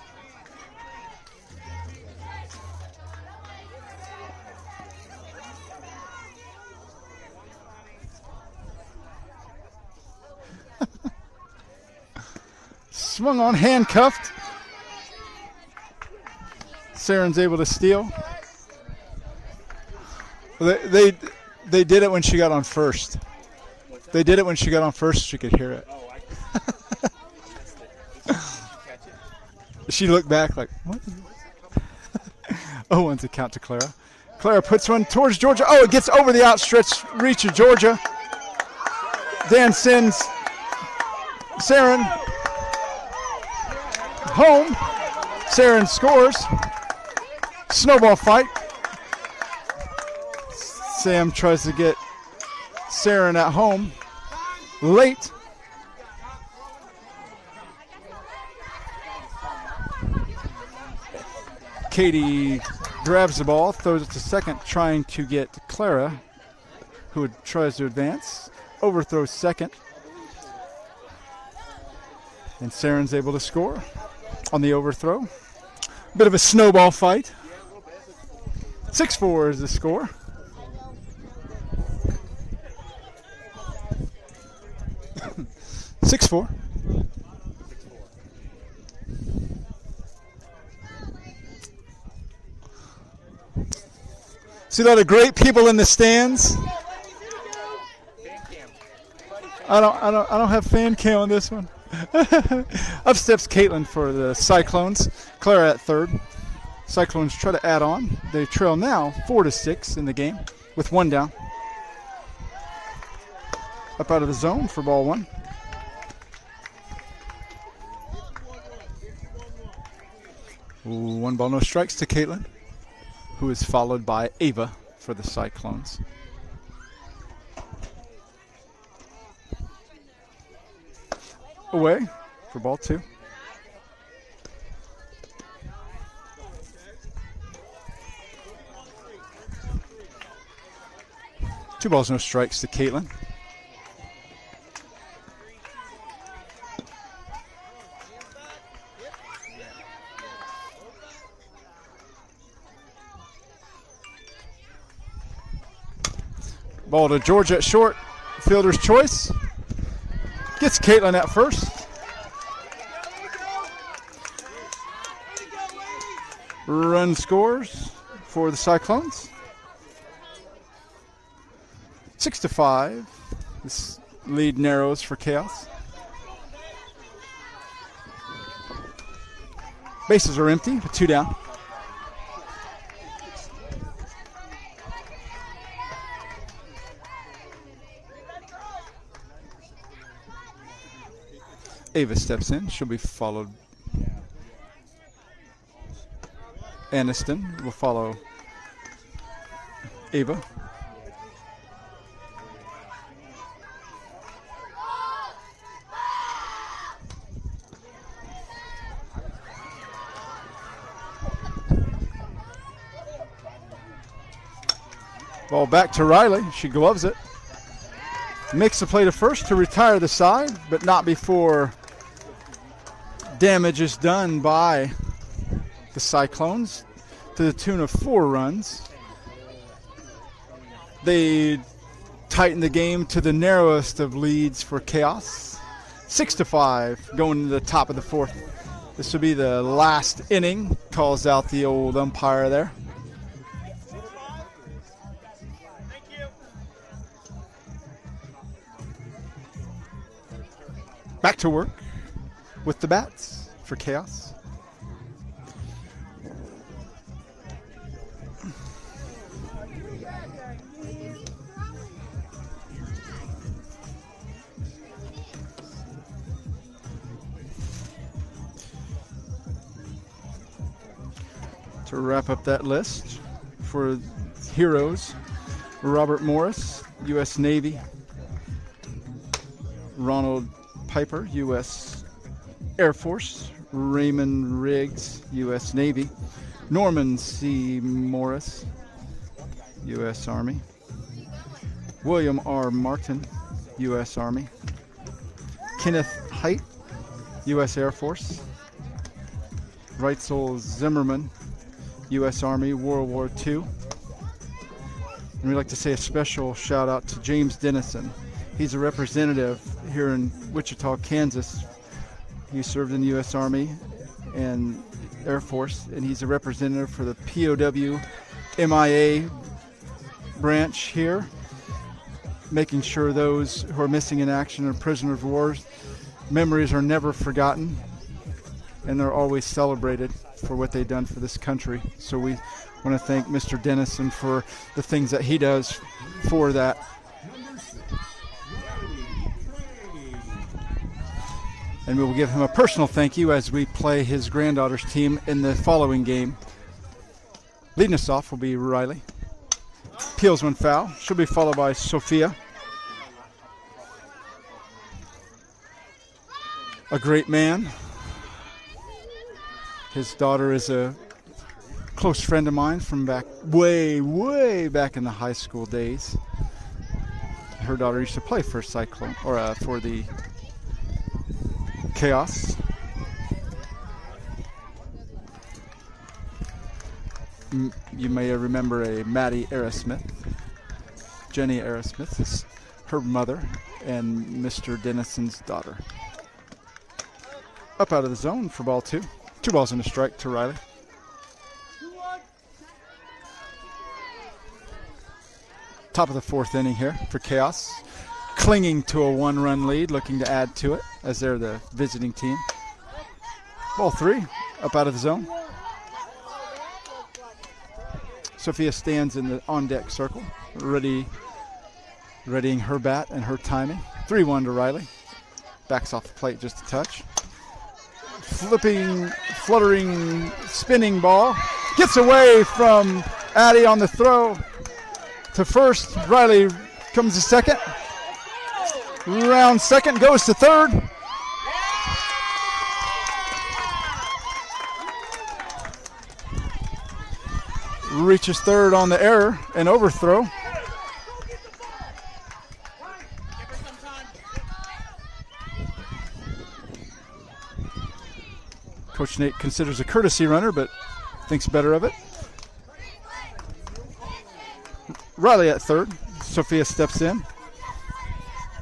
[SPEAKER 4] Swung on, handcuffed. Saren's able to steal. They did it when she got on first. They did it when she got on first. She could hear it. She looked back like, what? Oh, one's a count to Clara. Clara puts one towards Georgia. Oh, it gets over the outstretched reach of Georgia. Dan sends Saren home. Saren scores. Snowball fight. Sam tries to get Saren at home late. Katie grabs the ball, throws it to second, trying to get Clara, who tries to advance. Overthrows second. And Saren's able to score on the overthrow. Bit of a snowball fight. 6-4 is the score. Six four. See a lot of great people in the stands. I don't have fan cam on this one. Up steps Caitlin for the Cyclones. Clara at third. Cyclones try to add on. They trail now 4-6 in the game with one down. Up out of the zone for ball one. Ooh, one ball, no strikes to Caitlin, who is followed by Ava for the Cyclones. Away for ball two. Two balls, no strikes to Caitlin. Ball to Georgia at short. Fielder's choice. Gets Caitlin at first. Run scores for the Cyclones. 6-5. This lead narrows for Khaos. Bases are empty with two down. Ava steps in. She'll be followed. Aniston will follow Ava. Ball back to Riley. She gloves it. Makes the play to first to retire the side, but not before damage is done by the Cyclones to the tune of 4 runs. They tighten the game to the narrowest of leads for Khaos. 6-5 going to the top of the 4th. This will be the last inning, calls out the old umpire there. Back to work with the bats for Khaos. To wrap up that list for heroes, Robert Morris, U.S. Navy. Ronald Piper, U.S. Air Force. Raymond Riggs, U.S. Navy. Norman C. Morris, U.S. Army. William R. Martin, U.S. Army. Kenneth Height, U.S. Air Force. Reitzel Zimmerman, U.S. Army, World War II. And we'd like to say a special shout out to James Dennison. He's a representative here in Wichita, Kansas. He served in the U.S. Army and Air Force, and he's a representative for the POW MIA branch here, making sure those who are missing in action or prisoner of war memories are never forgotten, and they're always celebrated for what they've done for this country. So we want to thank Mr. Dennison for the things that he does for that. And we will give him a personal thank you as we play his granddaughter's team in the following game. Leading us off will be Riley. Peels one foul. She'll be followed by Sophia. A great man. His daughter is a close friend of mine from back way back in the high school days. Her daughter used to play for Cyclone or for the Khaos. You may remember a Maddie Aerosmith. Jenny Aerosmith is her mother and Mr. Dennison's daughter. Up out of the zone for ball 2. 2 balls and a strike to Riley. Top of the 4th inning here for Khaos. Clinging to a 1-run lead, looking to add to it as they're the visiting team. Ball 3, up out of the zone. Sophia stands in the on-deck circle, readying her bat and her timing. 3-1 to Riley. Backs off the plate just a touch. Fluttering, spinning ball. Gets away from Addie on the throw to first. Riley comes to second. Round second, goes to third. Reaches third on the error and overthrow. Coach Nate considers a courtesy runner, but thinks better of it. Riley at third. Sophia steps in.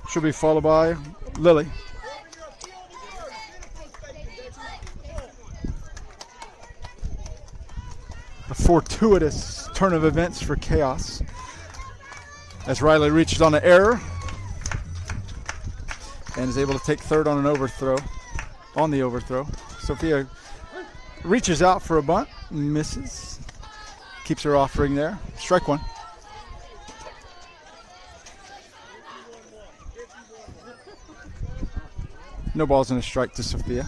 [SPEAKER 4] She'll be followed by Lily. A fortuitous turn of events for Khaos as Riley reaches on an error and is able to take third on an overthrow. On the overthrow, Sophia reaches out for a bunt, misses, keeps her offering there. Strike 1. No balls and a strike to Sophia.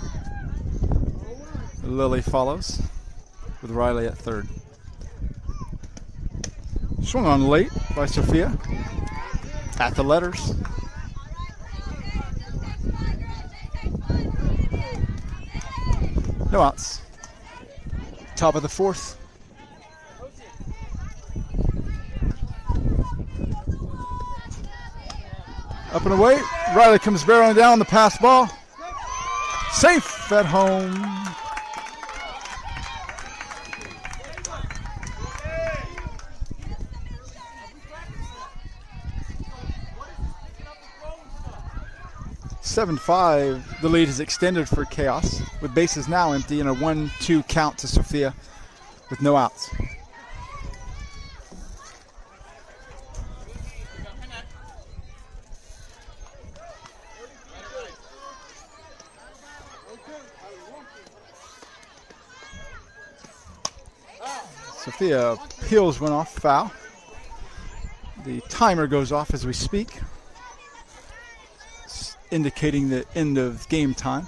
[SPEAKER 4] Lily follows with Riley at third. Swung on late by Sophia at the letters. No outs. Top of the 4th. Up and away. Riley comes barreling down the pass ball. Safe at home. (7-5). The lead is extended for Khaos, with bases now empty and a 1-2 count to Sophia with no outs. Sophia peels one off, foul. The timer goes off as we speak, indicating the end of game time.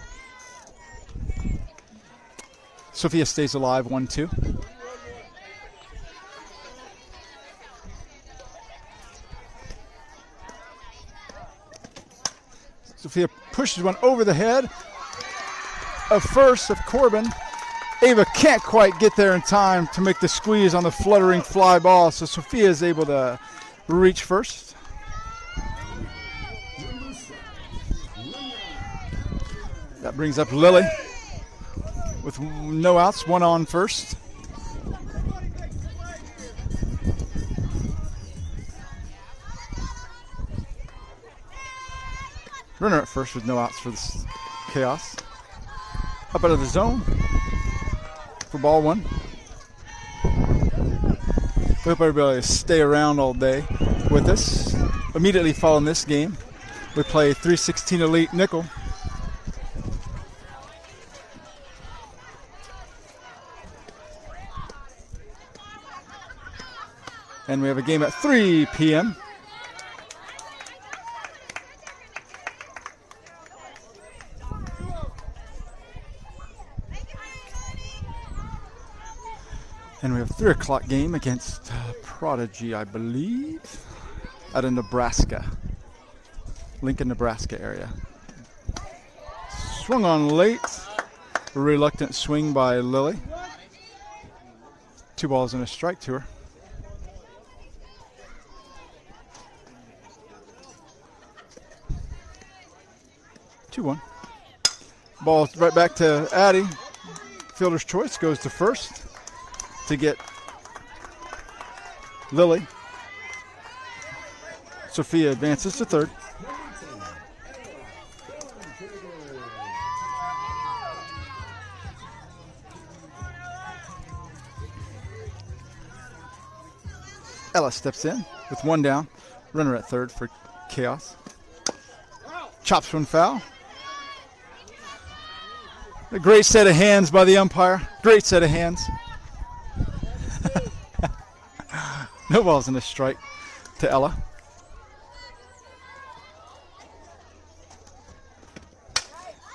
[SPEAKER 4] Sophia stays alive, 1-2. Sophia pushes one over the head of first of Corbin. Ava can't quite get there in time to make the squeeze on the fluttering fly ball, so Sophia is able to reach first. That brings up Lily with no outs, one on first. Runner at first with no outs for this Khaos. Up out of the zone for ball one. We hope everybody will stay around all day with us. Immediately following this game, we play 316 Elite Nickel. And we have a game at 3 p.m. And we have a 3 o'clock game against Prodigy, I believe, out of Nebraska. Lincoln, Nebraska area. Swung on late. A reluctant swing by Lily. 2 balls and a strike to her. (2-1). Ball right back to Addie. Fielder's choice goes to first to get Lily. Sophia advances to third. Ella steps in with 1 down. Runner at third for Khaos. Chops one foul. A great set of hands by the umpire. Great set of hands. No balls and a strike to Ella.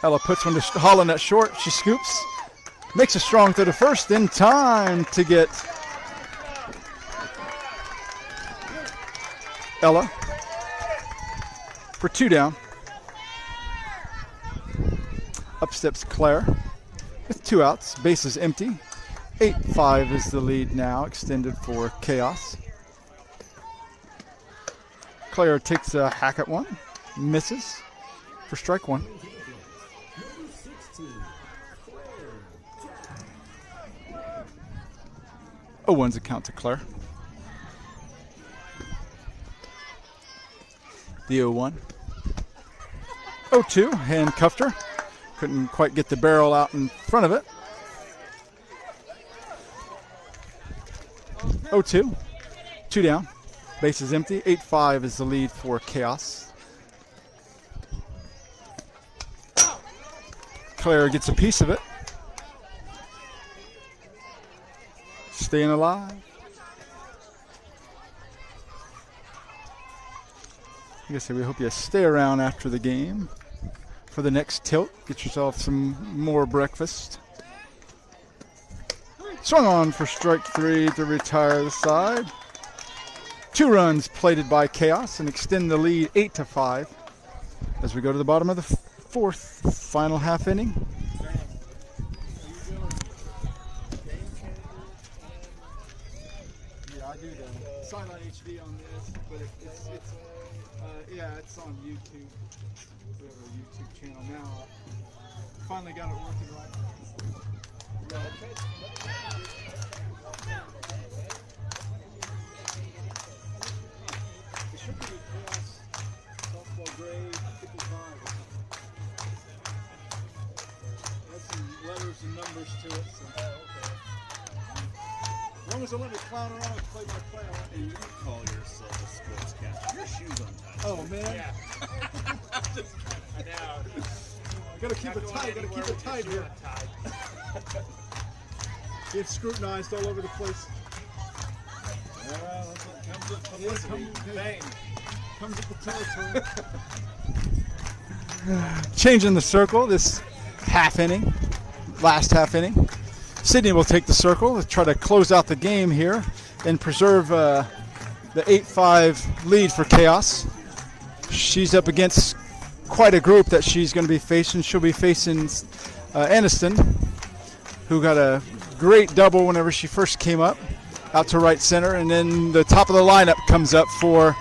[SPEAKER 4] Ella puts one to Holland at short. She scoops. Makes a strong throw to first in time to get Ella for 2 down. Up steps Claire with 2 outs. Base is empty. 8-5 is the lead now, extended for Khaos. Claire takes a hack at one. Misses for strike 1. Oh, 1's a count to Claire. The 0-1. 0-2, handcuffed her. Couldn't quite get the barrel out in front of it. 0-2, 2 down. Base is empty. 8-5 is the lead for Khaos. Claire gets a piece of it. Staying alive. Like I said, we hope you stay around after the game for the next tilt. Get yourself some more breakfast. Swung on for strike 3 to retire the side. 2 runs plated by Khaos and extend the lead 8-5 as we go to the bottom of the 4th, final half inning. Yeah, I do the sideline HD on this, but it's on YouTube. We have a YouTube channel now. Finally got it working right. It should be Khaos softball grade 55 or something. Has some letters and numbers to it. So. As long as I let me clown around and play my play,
[SPEAKER 6] And you call yourself a sportscaster. Your shoes untied.
[SPEAKER 4] oh man.
[SPEAKER 6] Yeah.
[SPEAKER 3] I know.
[SPEAKER 4] Gotta keep it tight, gotta keep it tight here. Being scrutinized all over the place.
[SPEAKER 6] Well, that's what comes with publicity. Fame.
[SPEAKER 4] Comes with the territory. Changing the circle this half inning, last half inning. Sydney will take the circle to try to close out the game here and preserve the 8-5 lead for Khaos. She's up against quite a group that she's going to be facing. She'll be facing Aniston, who got a great double whenever she first came up, out to right center, and then the top of the lineup comes up for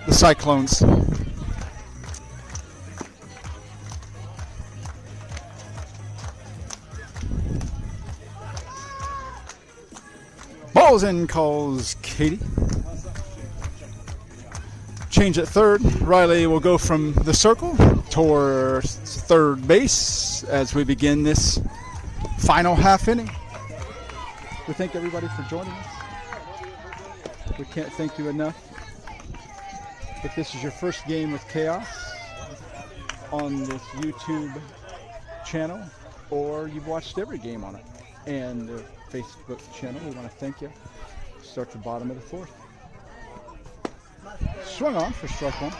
[SPEAKER 4] the Cyclones. Balls in, calls Katie. Change at third. Riley will go from the circle towards third base as we begin this final half inning. We thank everybody for joining us. We can't thank you enough. If this is your first game with Khaos on this YouTube channel, or you've watched every game on it, and the Facebook channel, we want to thank you. Start the bottom of the fourth. Swung on for strike one.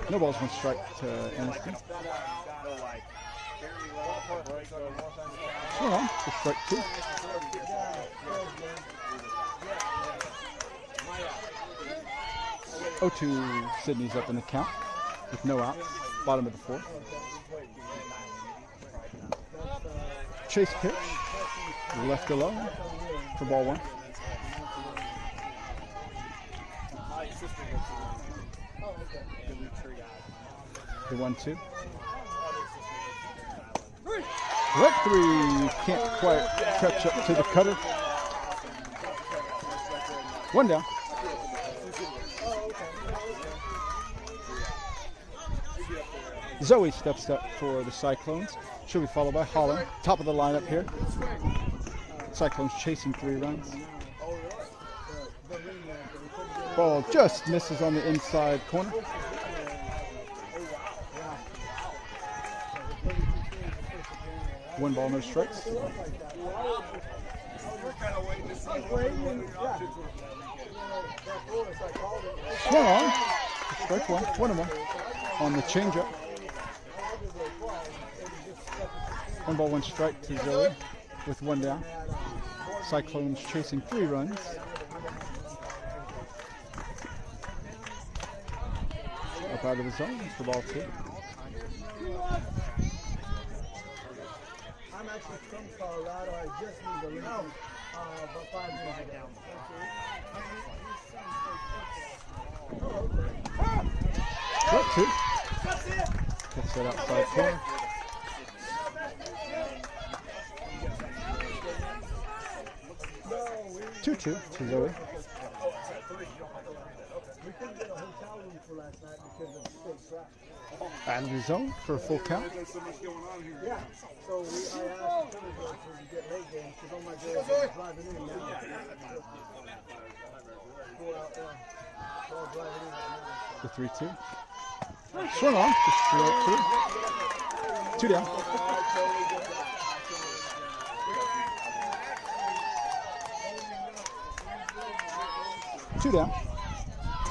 [SPEAKER 4] No balls, one strike to Aniston. Swung on for strike two. Oh, 2 Sydney's up in the count with no outs. Bottom of the fourth. Chase pitch. Left alone for ball one. The 1-2. Right three. Can't quite catch up to the cutter. One down. Zoe steps up for the Cyclones. She'll be followed by Holland. Top of the lineup here. Cyclones chasing 3 runs. Ball just misses on the inside corner. One ball, no strikes. Swung on. Strike one. 1-1 on the changeup. 1 ball, 1 strike to Zoe with 1 down. Cyclones chasing 3 runs. Up out of the zone for ball 2.
[SPEAKER 2] I'm actually from Colorado. I just moved to Lincoln about 5 years ago.
[SPEAKER 4] Strike 2. Gets that outside corner. 2-2 to Zoe.
[SPEAKER 2] We couldn't get a hotel room for last night because of state traffic.
[SPEAKER 4] And the zone for a full count.
[SPEAKER 2] Yeah, so I asked the to get late games because all my girls are driving in now. Go out there. They're all driving in right now.
[SPEAKER 4] The 3-2. Swung on. Just straight through. 2 down. Two down.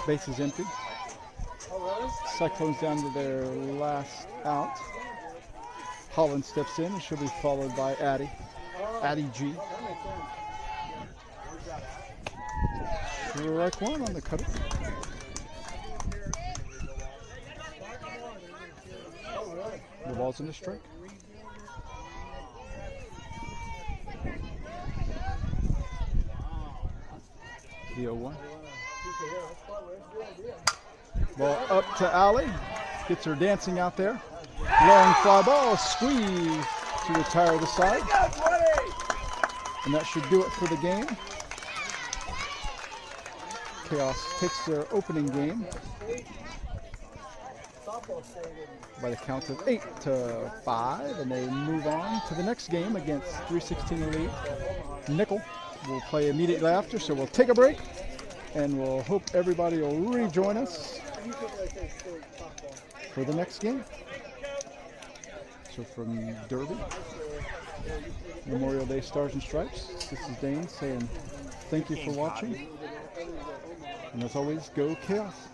[SPEAKER 4] Base is empty. Cyclones down to their last out. Holland steps in and she'll be followed by Addie. Addie G. Strike 1 on the cutter. The ball's in the strike. the 0-1. Ball up to Allie. Gets her dancing out there. Long fly ball, squeeze to retire the side. And that should do it for the game. Khaos takes their opening game by the count of 8-5, and they move on to the next game against 316 Elite. Nickel will play immediately after, so we'll take a break, and we'll hope everybody will rejoin us for the next game. So from Derby, Memorial Day Stars and Stripes, this is Dane saying thank you for watching, and as always, go Khaos.